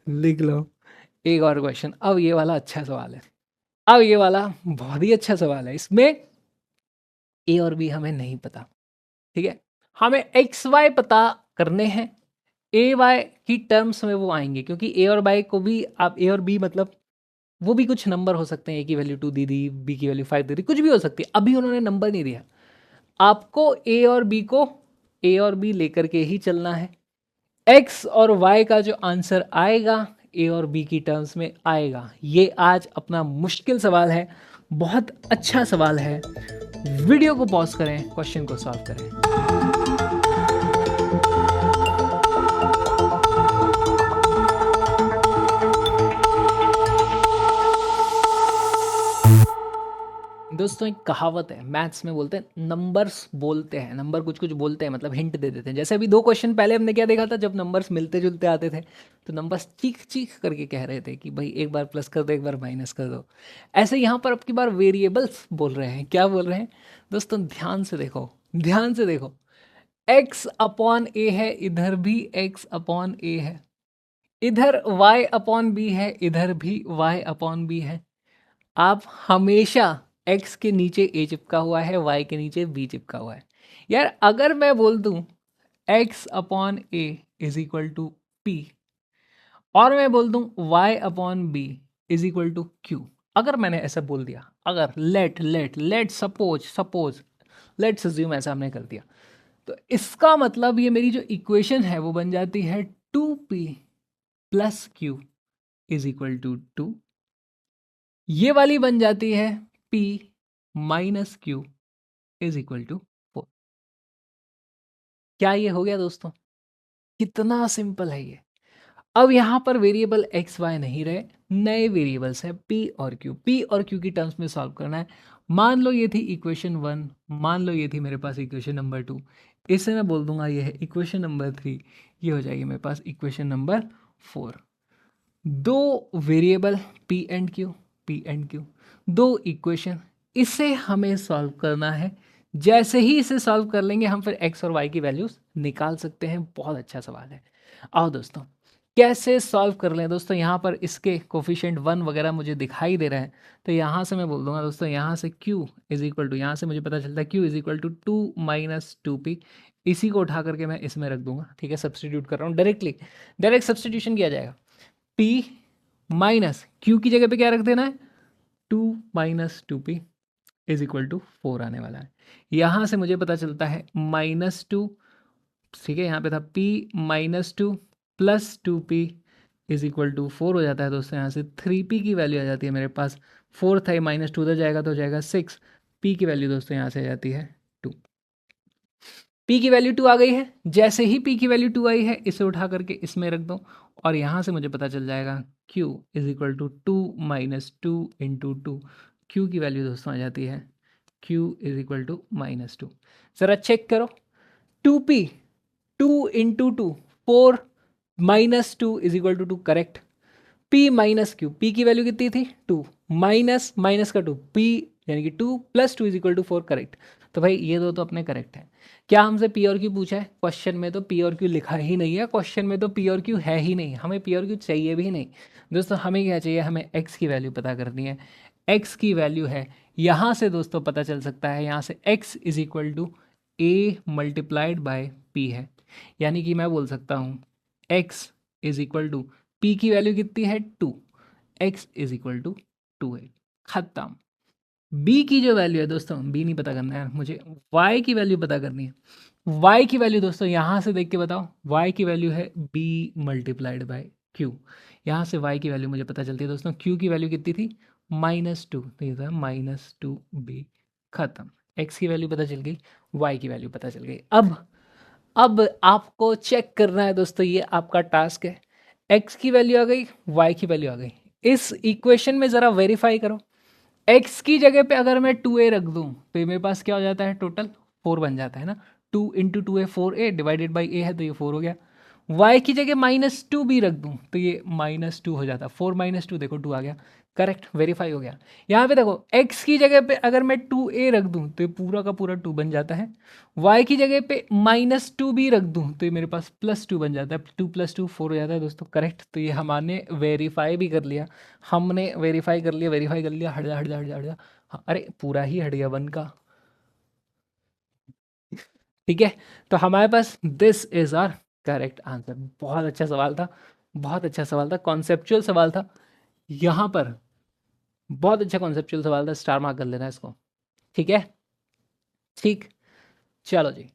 A: लिख लो। एक और क्वेश्चन, अब ये वाला अच्छा सवाल है, अब ये वाला बहुत ही अच्छा सवाल है। इसमें ए और बी हमें नहीं पता, ठीक है, हमें एक्स वाई पता करने हैं। ए वाई की टर्म्स में वो आएंगे, क्योंकि ए और वाई को भी आप, ए और बी मतलब वो भी कुछ नंबर हो सकते हैं, ए की वैल्यू 2 दी दी, बी की वैल्यू 5 दी दी, कुछ भी हो सकती है। अभी उन्होंने नंबर नहीं दिया, आपको ए और बी को, ए और बी लेकर के ही चलना है। एक्स और वाई का जो आंसर आएगा ए और बी की टर्म्स में आएगा। ये आज अपना मुश्किल सवाल है, बहुत अच्छा सवाल है। वीडियो को पॉज करें, क्वेश्चन को सॉल्व करें। दोस्तों एक कहावत है, मैथ्स में बोलते हैं नंबर्स बोलते हैं, नंबर कुछ कुछ बोलते हैं, मतलब हिंट दे देते हैं। जैसे अभी 2 क्वेश्चन पहले हमने क्या देखा था, जब नंबर्स मिलते जुलते आते थे तो नंबर्स चीख चीख करके कह रहे थे कि भाई एक बार प्लस कर दो, एक बार माइनस कर दो। ऐसे यहाँ पर अब की बार वेरिएबल्स बोल रहे हैं। क्या बोल रहे हैं दोस्तों, ध्यान से देखो, ध्यान से देखो, x अपॉन ए है, इधर भी x अपॉन ए है, इधर y अपॉन बी है, इधर भी y अपॉन बी है। आप हमेशा x के नीचे a चिपका हुआ है, y के नीचे b चिपका हुआ है। यार अगर मैं बोल दूं x upon A is equal to P, और मैं बोल दूं y upon B is equal to Q, अगर मैंने ऐसा बोल दिया, अगर लेट सपोज लेट्स अज्यूम ऐसा हमने कर दिया, तो इसका मतलब ये मेरी जो इक्वेशन है वो बन जाती है 2p plus Q is equal to 2। ये वाली बन जाती है p minus Q is equal to 4। क्या ये हो गया दोस्तों, कितना सिंपल है ये। अब यहाँ पर वेरिएबल एक्स वाई नहीं रहे, नए वेरिएबल्स है p और q। p और q की टर्म्स में सॉल्व करना है। मान लो ये थी इक्वेशन 1, मान लो ये थी मेरे पास इक्वेशन नंबर 2, इसे मैं बोल दूंगा ये है इक्वेशन नंबर 3, ये हो जाएगी मेरे पास इक्वेशन नंबर 4। दो वेरिएबल p एंड q, दो इक्वेशन, इसे हमें सॉल्व करना है। जैसे ही इसे सॉल्व कर लेंगे हम फिर x और y की वैल्यूज निकाल सकते हैं। बहुत अच्छा सवाल है। आओ दोस्तों कैसे सॉल्व कर लें। दोस्तों यहाँ पर इसके कोफिशिएंट 1 वगैरह मुझे दिखाई दे रहा है, तो यहाँ से मैं बोल दूंगा दोस्तों, यहाँ से q इज इक्वल टू, यहाँ से मुझे पता चलता है q is equal to 2 minus 2p, इसी को उठा करके मैं इसमें रख दूंगा। ठीक है, सब्सटीट्यूट कर रहा हूँ, डायरेक्ट सब्सटीट्यूशन किया जाएगा। p माइनस q की जगह पे क्या रख देना है, 2 minus 2p is equal to 4 आने वाला है। यहाँ से मुझे पता चलता है -2, ठीक है, यहाँ पे था p minus 2 plus 2p is equal to 4 हो जाता है दोस्तों। यहाँ से 3p की वैल्यू आ जाती है मेरे पास, 4 था, -2 उधर जाएगा तो हो जाएगा 6, p की वैल्यू दोस्तों यहाँ से आ जाती है 2। p की वैल्यू 2 आ गई है, जैसे ही p की वैल्यू 2 आई है इसे उठा करके इसमें रख दो, और यहाँ से मुझे पता चल जाएगा q is equal to 2 minus 2 into 2। Q की वैल्यू दोस्तों आ जाती है q इज इक्वल टू -2। ज़रा चेक करो, 2p 2 into 2 4 minus 2 is equal to 2, correct. p minus Q, p की वैल्यू कितनी थी 2, माइनस माइनस का 2, p यानी कि 2 plus 2 is equal to 4, correct. तो भाई ये दो तो अपने करेक्ट है। क्या हमसे p और q पूछा है? क्वेश्चन में तो p और q लिखा ही नहीं है, क्वेश्चन में तो p और q है ही नहीं, हमें p और q चाहिए भी नहीं। दोस्तों हमें क्या चाहिए, हमें x की वैल्यू पता करनी है। x की वैल्यू है, यहाँ से दोस्तों पता चल सकता है, यहाँ से x is equal to a multiplied by p है। यानी कि मैं बोल सकता हूँ x is equal to, p की वैल्यू कितनी है 2, x इज इक्वल टू 2 है, खत्म। b की जो वैल्यू है दोस्तों, b नहीं पता करना है मुझे, y की वैल्यू पता करनी है। y की वैल्यू दोस्तों यहाँ से देख के बताओ, y की वैल्यू है b मल्टीप्लाइड बाय q। यहाँ से y की वैल्यू मुझे पता चलती है दोस्तों, q की वैल्यू कितनी थी -2, तो ये था -2b, खत्म। x की वैल्यू पता चल गई, y की वैल्यू पता चल गई। अब आपको चेक करना है दोस्तों, ये आपका टास्क है। x की वैल्यू आ गई, y की वैल्यू आ गई, इस इक्वेशन में ज़रा वेरीफाई करो। x की जगह पे अगर मैं 2a रख दूं तो ये मेरे पास क्या हो जाता है, टोटल 4 बन जाता है ना। 2 into 2a 4a divided by a है तो ये 4 हो गया। y की जगह -2 भी रख दूं तो ये -2 हो जाता है, 4 -2 देखो 2 आ गया, करेक्ट, वेरीफाई हो गया। यहाँ पे देखो x की जगह पे अगर मैं 2a रख दूं तो ये पूरा का पूरा 2 बन जाता है। y की जगह पे -2 भी रख दूं तो ये मेरे पास +2 बन जाता है, 2 + 2 4 हो जाता है दोस्तों, करेक्ट। तो ये हमने वेरीफाई भी कर लिया, हमने वेरीफाई कर लिया, वेरीफाई कर लिया। हट जा हट जा हट जा हट जा, हाँ, अरे पूरा ही हट गया 1 का, ठीक है। तो हमारे पास this is our correct answer. बहुत अच्छा सवाल था, बहुत अच्छा सवाल था, कॉन्सेप्चुअल सवाल था यहाँ पर, बहुत अच्छा कॉन्सेप्चुअल सवाल था, स्टार मार्क कर लेना इसको, ठीक है। ठीक, चलो जी,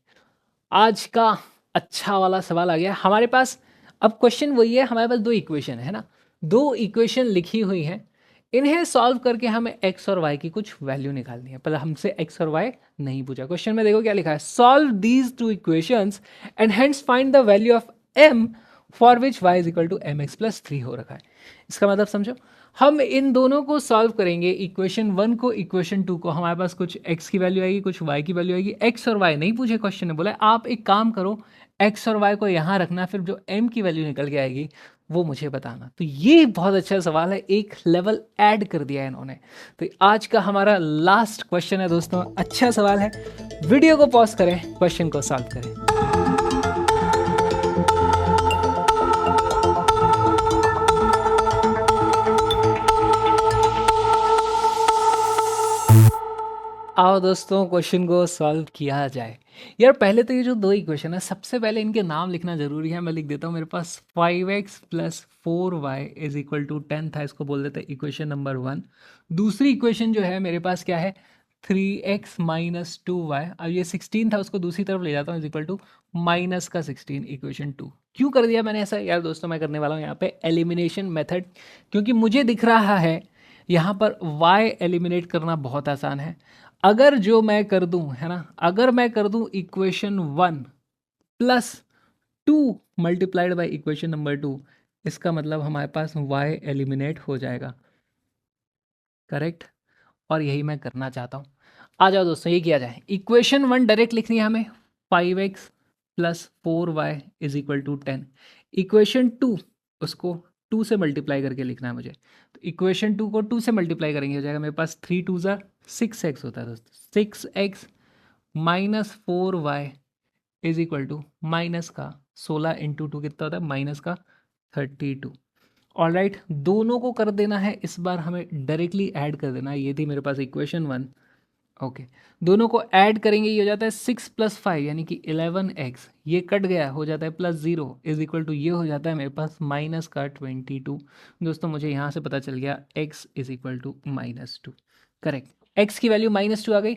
A: आज का अच्छा वाला सवाल आ गया हमारे पास। अब क्वेश्चन वही है, हमारे पास दो इक्वेशन है ना, दो इक्वेशन लिखी हुई हैं, इन्हें सॉल्व करके हमें x और y की कुछ वैल्यू निकालनी है। पर हमसे x और y नहीं पूछा, क्वेश्चन में देखो क्या लिखा है, solve these two equations and hence find the value of m for which y is equal to mx plus 3 हो रखा है। इसका मतलब समझो, हम इन दोनों को सॉल्व करेंगे, इक्वेशन 1 को इक्वेशन 2 को, हमारे पास कुछ x की वैल्यू आएगी, कुछ y की वैल्यू आएगी। x और y नहीं पूछे क्वेश्चन ने, बोला आप एक काम करो x और y को यहाँ रखना, फिर जो m की वैल्यू निकल के आएगी वो मुझे बताना। तो ये बहुत अच्छा सवाल है, एक लेवल ऐड कर दिया है इन्होंने। तो आज का हमारा लास्ट क्वेश्चन है दोस्तों, अच्छा सवाल है, वीडियो को पॉज करें, क्वेश्चन को सॉल्व करें। आओ दोस्तों क्वेश्चन को सॉल्व किया जाए। यार पहले तो ये जो दो इक्वेशन है, सबसे पहले इनके नाम लिखना जरूरी है, मैं लिख देता हूँ। मेरे पास 5x plus 4y is equal to 10 था, इसको बोल देते हैं इक्वेशन नंबर 1। दूसरी इक्वेशन जो है मेरे पास क्या है, 3x माइनस 2y। अब ये 16 था, उसको दूसरी तरफ ले जाता हूँ, इज इक्वल टू माइनस का 16 इक्वेशन 2। क्यों कर दिया मैंने ऐसा यार दोस्तों, मैं करने वाला हूँ यहाँ पे एलिमिनेशन मेथड, क्योंकि मुझे दिख रहा है यहाँ पर y एलिमिनेट करना बहुत आसान है। अगर जो मैं कर दूं है ना, अगर मैं कर दूं equation 1 plus 2 multiplied by equation number 2, इसका मतलब हमारे पास y एलिमिनेट हो जाएगा, करेक्ट। और यही मैं करना चाहता हूँ। आ जाओ दोस्तों, ये किया जाए, इक्वेशन 1 डायरेक्ट लिखनी है हमें, 5x plus 4y is equal to 10। Equation 2 उसको 2 से मल्टीप्लाई करके लिखना है मुझे, तो इक्वेशन 2 को 2 से मल्टीप्लाई करेंगे, हो जाएगा मेरे पास 3 2 ज़ा 6x होता है दोस्तों, 6x minus 4y is equal to minus का 16 इंटू 2 कितना होता है, माइनस का 32। ऑलराइट, दोनों को कर देना है, इस बार हमें डायरेक्टली ऐड कर देना है। ये थी मेरे पास इक्वेशन 1, ओके। दोनों को ऐड करेंगे, ये हो जाता है 6 प्लस 5 यानी कि 11x, ये कट गया हो जाता है प्लस 0 इज इक्वल टू, ये हो जाता है मेरे पास माइनस का 22। दोस्तों मुझे यहाँ से पता चल गया x is equal to -2, correct. x की वैल्यू -2 आ गई,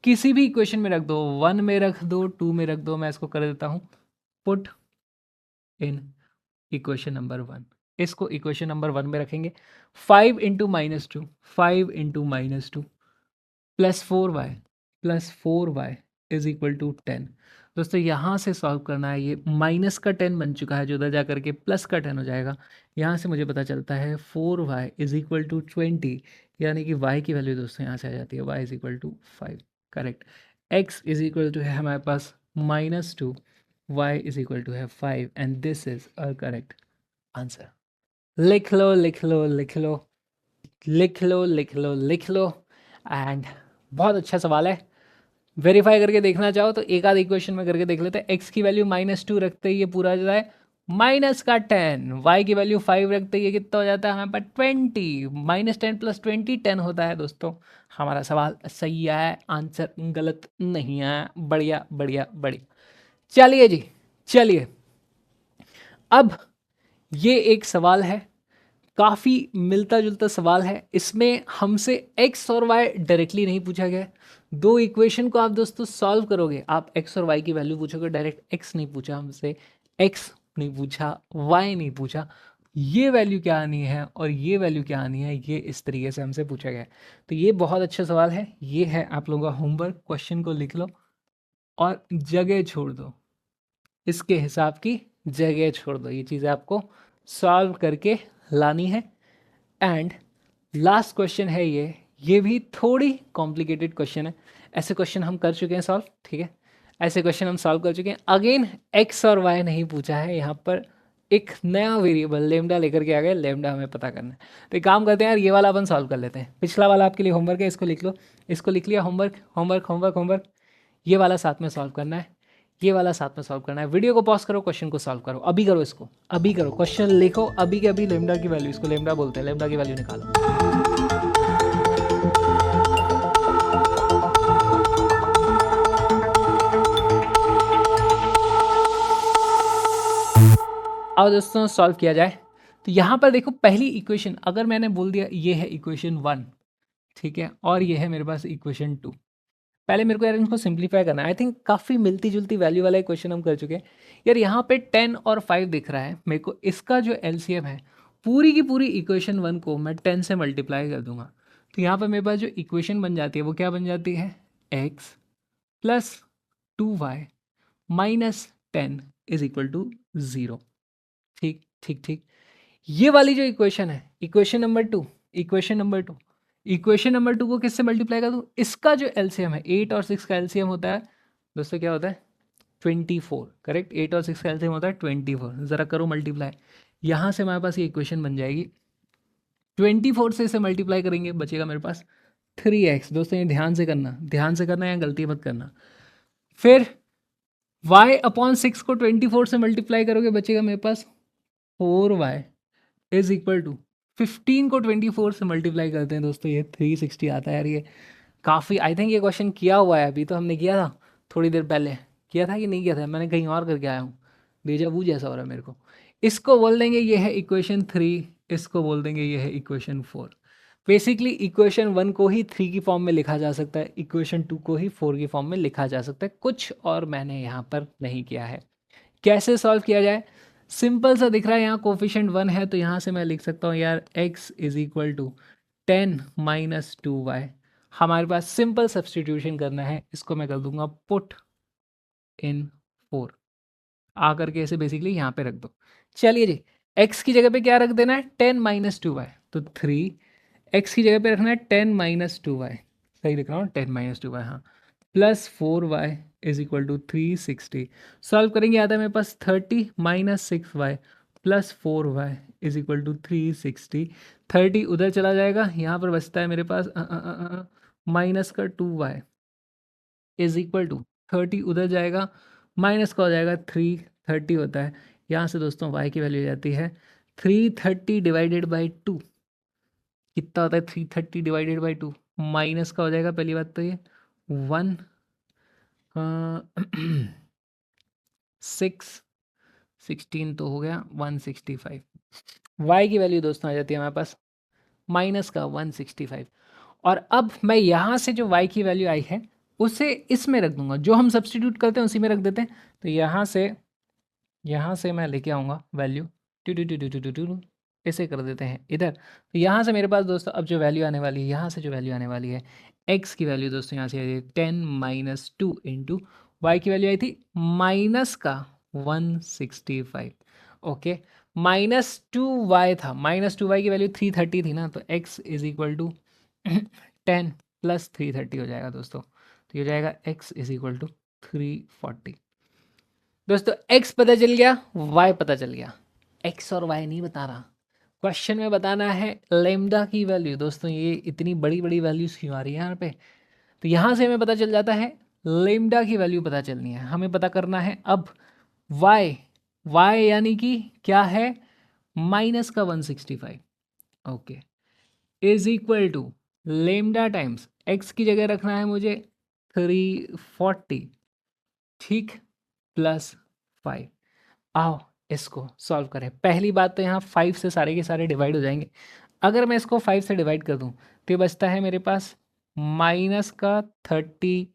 A: किसी भी इक्वेशन में रख दो, 1 में रख दो, 2 में रख दो, मैं इसको कर देता हूँ पुट इन इक्वेशन नंबर 1। इसको इक्वेशन नंबर 1 में रखेंगे, 5 into -2, 5 into -2 plus 4y is equal to 10। दोस्तों यहाँ से सॉल्व करना है, ये माइनस का 10 बन चुका है जो उधर जा करके प्लस का 10 हो जाएगा। यहाँ से मुझे पता चलता है 4y इज इक्वल टू 20, यानी कि y की वैल्यू दोस्तों यहाँ से आ जाती है y is equal to 5, correct. x is equal to है हमारे पास -2, y इज इक्वल टू है 5 and this is a correct answer. लिख लो लिख लो लिख लो लिख लो लिख लो लिख लो। एंड बहुत अच्छा सवाल है। वेरीफाई करके देखना चाहो तो एक आध इक्वेशन में करके देख लेते हैं। एक्स की वैल्यू -2 रखते ही ये पूरा हो जाता है माइनस का 10, वाई की वैल्यू 5 रखते ही ये कितना हो जाता है हमारे पास 20, -10 + 20 10 होता है दोस्तों। हमारा सवाल सही है, आंसर गलत नहीं है। बढ़िया बढ़िया बढ़िया। चलिए जी, चलिए अब ये एक सवाल है, काफ़ी मिलता जुलता सवाल है। इसमें हमसे एक्स और वाई डायरेक्टली नहीं पूछा गया है। दो इक्वेशन को आप दोस्तों सॉल्व करोगे, आप एक्स और वाई की वैल्यू पूछोगे, डायरेक्ट एक्स नहीं पूछा हमसे, एक्स नहीं पूछा, वाई नहीं पूछा, ये वैल्यू क्या आनी है और ये वैल्यू क्या आनी है, ये इस तरीके से हमसे पूछा गया है। तो ये बहुत अच्छा सवाल है। ये है आप लोगों का होमवर्क, क्वेश्चन को लिख लो और जगह छोड़ दो, इसके हिसाब की जगह छोड़ दो। ये चीज़ें आपको सॉल्व करके लानी है। एंड लास्ट क्वेश्चन है ये भी थोड़ी कॉम्प्लिकेटेड क्वेश्चन है। ऐसे क्वेश्चन हम कर चुके हैं सॉल्व, ठीक है, ऐसे क्वेश्चन हम सॉल्व कर चुके हैं। अगेन एक्स और वाई नहीं पूछा है, यहाँ पर एक नया वेरिएबल लेमडा लेकर के आ गए, लेमडा हमें पता करना है। तो एक काम करते हैं यार, ये वाला अपन सॉल्व कर लेते हैं। पिछला वाला आपके लिए होमवर्क है, इसको लिख लो, इसको लिख लिया, होमवर्क होमवर्क होमवर्क होमवर्क। ये वाला साथ में सॉल्व करना है, ये वाला साथ में सॉल्व करना है। वीडियो को पॉज करो, क्वेश्चन को सॉल्व करो, अभी करो, इसको अभी करो, क्वेश्चन लिखो अभी के अभी। लेमडा की वैल्यू, इसको लेमडा बोलते हैं, लेमडा की वैल्यू निकालो। आओ दोस्तों सॉल्व किया जाए। तो यहाँ पर देखो, पहली इक्वेशन अगर मैंने बोल दिया ये है इक्वेशन 1, ठीक है, और ये है मेरे पास इक्वेशन 2। पहले मेरे को यार इनको सिंप्लीफाई करना है। आई थिंक काफ़ी मिलती जुलती वैल्यू वाला क्वेश्चन हम कर चुके हैं यार। यहाँ पे 10 और 5 दिख रहा है मेरे को, इसका जो एलसीएम है पूरी की पूरी इक्वेशन 1 को मैं 10 से मल्टीप्लाई कर दूंगा। तो यहाँ पर मेरे पास जो इक्वेशन बन जाती है वो क्या बन जाती है, x + 2y - 10 is equal to 0। ठीक ठीक ठीक। ये वाली जो इक्वेशन है, equation number 2, equation number 2, equation number 2 को किससे मल्टीप्लाई कर दूँ, इसका जो एलसीएम है 8 और 6 का एलसीएम होता है दोस्तों, क्या होता है 24, करेक्ट। 8 और 6 का एलसीएम होता है 24। ज़रा करो मल्टीप्लाई, यहाँ से हमारे पास ये इक्वेशन बन जाएगी। 24 से इसे मल्टीप्लाई करेंगे, बचेगा मेरे पास 3x। दोस्तों ये ध्यान से करना, ध्यान से करना, या गलती मत करना। फिर y/6 को 24 से मल्टीप्लाई करोगे, बचेगा मेरे पास 4y इज इक्वल टू 15 को 24 से मल्टीप्लाई करते हैं दोस्तों, ये 360 आता है यार। ये काफ़ी, आई थिंक ये क्वेश्चन किया हुआ है, अभी तो हमने किया था थोड़ी देर पहले, किया था कि नहीं किया था, मैंने कहीं और करके आया हूँ, डेजा वू जैसा हो रहा है मेरे को। इसको बोल देंगे ये है इक्वेशन 3, इसको बोल देंगे ये है इक्वेशन 4। बेसिकली इक्वेशन 1 को ही 3 की फॉर्म में लिखा जा सकता है, इक्वेशन 2 को ही 4 की फॉर्म में लिखा जा सकता है, कुछ और मैंने यहाँ पर नहीं किया है। कैसे सॉल्व किया जाए, सिंपल सा दिख रहा है, यहाँ कोफिशिएंट 1 है तो यहाँ से मैं लिख सकता हूँ यार x is equal to 10 - 2y। हमारे पास सिंपल सब्सटीट्यूशन करना है, इसको मैं कर दूंगा पुट इन 4, आकर के इसे बेसिकली यहाँ पे रख दो। चलिए जी, x की जगह पे क्या रख देना है, 10 - 2y, तो 3, x की जगह पे रखना है 10 - 2y, सही लिख रहा हूँ 10 - 2y, हाँ, +4y is equal to 360। Solve करेंगे, आता है मेरे पास 30 - 6y +4y is equal to 360। 30 उधर चला जाएगा, यहाँ पर बचता है मेरे पास माइनस का 2y इज इक्वल टू 30 उधर जाएगा, माइनस का हो जाएगा 330 होता है। यहाँ से दोस्तों y की वैल्यू हो जाती है 330 डिवाइडेड बाई 2। कितना होता है 330 डिवाइडेड बाई 2, माइनस का हो जाएगा, पहली बात तो ये 1 6 16 तो हो गया 165। y की वैल्यू दोस्तों आ जाती है हमारे पास माइनस का 165। और अब मैं यहाँ से जो y की वैल्यू आई है उसे इसमें रख दूंगा, जो हम सब्सटीट्यूट करते हैं उसी में रख देते हैं। तो यहाँ से मैं लेके आऊँगा value, two two two two two two two, ऐसे कर देते हैं इधर। तो यहाँ से मेरे पास दोस्तों अब जो वैल्यू आने वाली है, यहाँ से जो वैल्यू आने वाली है, x की वैल्यू दोस्तों यहाँ से 10 - 2 इंटू y की वैल्यू आई थी माइनस का 165। ओके, -2y था, -2y की वैल्यू 330 थी ना, तो x is equal to 10 plus 330 हो जाएगा दोस्तों। तो ये हो जाएगा x इज इक्वल टू 340। दोस्तों x पता चल गया, y पता चल गया। x और y नहीं बता रहा, क्वेश्चन में बताना है लेमडा की वैल्यू। दोस्तों ये इतनी बड़ी बड़ी वैल्यूज क्यों आ रही है यहाँ पे? तो यहाँ से हमें पता चल जाता है लेमडा की वैल्यू पता चलनी है, हमें पता करना है अब y। y यानी कि क्या है, माइनस का 165। Okay, is equal to lambda times x की जगह रखना है मुझे 340, ठीक, प्लस 5। आओ इसको सॉल्व करें। पहली बात तो यहाँ 5 से सारे के सारे डिवाइड हो जाएंगे। अगर मैं इसको 5 से डिवाइड कर दूँ तो ये बचता है मेरे पास माइनस का 33।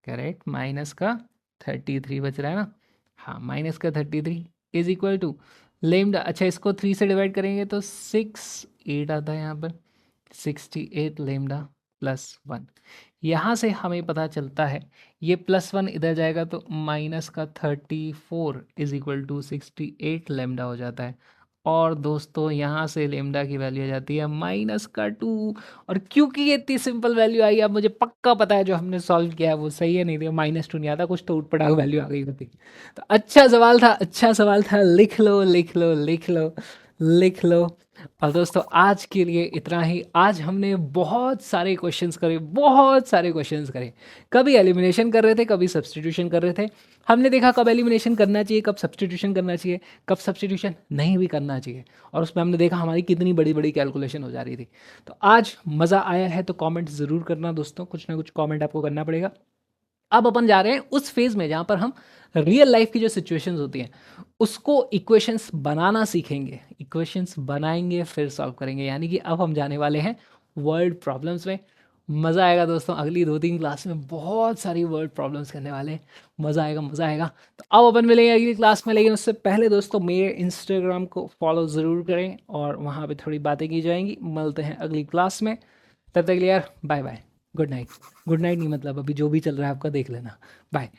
A: करेक्ट, माइनस का 33 बच रहा है ना। हाँ, माइनस का 33 इज इक्वल टू लेमडा। अच्छा, इसको 3 से डिवाइड करेंगे तो 8 आता है यहाँ पर, 68 लेमडा प्लस 1। यहाँ से हमें पता चलता है ये +1 इधर जाएगा तो माइनस का 34 इज इक्वल टू 68 लेमडा हो जाता है। और दोस्तों यहाँ से लेमडा की वैल्यू आ जाती है माइनस का 2। और क्योंकि ये इतनी सिंपल वैल्यू आई, अब मुझे पक्का पता है जो हमने सॉल्व किया है वो सही है, नहीं दिया -2 नहीं आता, कुछ तो उठपटांग वैल्यू आ गई होती। तो अच्छा सवाल था, अच्छा सवाल था, लिख लो लिख लो लिख लो लिख लो। और दोस्तों आज के लिए इतना ही। आज हमने बहुत सारे क्वेश्चंस करे, बहुत सारे क्वेश्चंस करे। कभी एलिमिनेशन कर रहे थे, कभी सब्स्टिट्यूशन कर रहे थे। हमने देखा कब एलिमिनेशन करना चाहिए, कब सब्स्टिट्यूशन करना चाहिए, कब सब्स्टिट्यूशन नहीं भी करना चाहिए। और उसमें हमने देखा हमारी कितनी बड़ी बड़ी कैलकुलेशन हो जा रही थी। तो आज मज़ा आया है तो कमेंट ज़रूर करना दोस्तों, कुछ ना कुछ कमेंट आपको करना पड़ेगा। अब अपन जा रहे हैं उस फेज़ में जहाँ पर हम रियल लाइफ की जो सिचुएशंस होती हैं उसको इक्वेशंस बनाना सीखेंगे, इक्वेशंस बनाएंगे फिर सॉल्व करेंगे। यानी कि अब हम जाने वाले हैं वर्ल्ड प्रॉब्लम्स में। मज़ा आएगा दोस्तों, अगली 2-3 क्लास में बहुत सारी वर्ल्ड प्रॉब्लम्स करने वाले हैं। मज़ा आएगा, मज़ा आएगा। तो अब अपन मिलेंगे अगली क्लास में, लेकिन उससे पहले दोस्तों मेरे इंस्टाग्राम को फॉलो ज़रूर करें और वहाँ पे थोड़ी बातें की जाएंगी। मिलते हैं अगली क्लास में, तब तक के लिए यार bye bye, good night. Good night नहीं, मतलब अभी जो भी चल रहा है आपका देख लेना। बाय।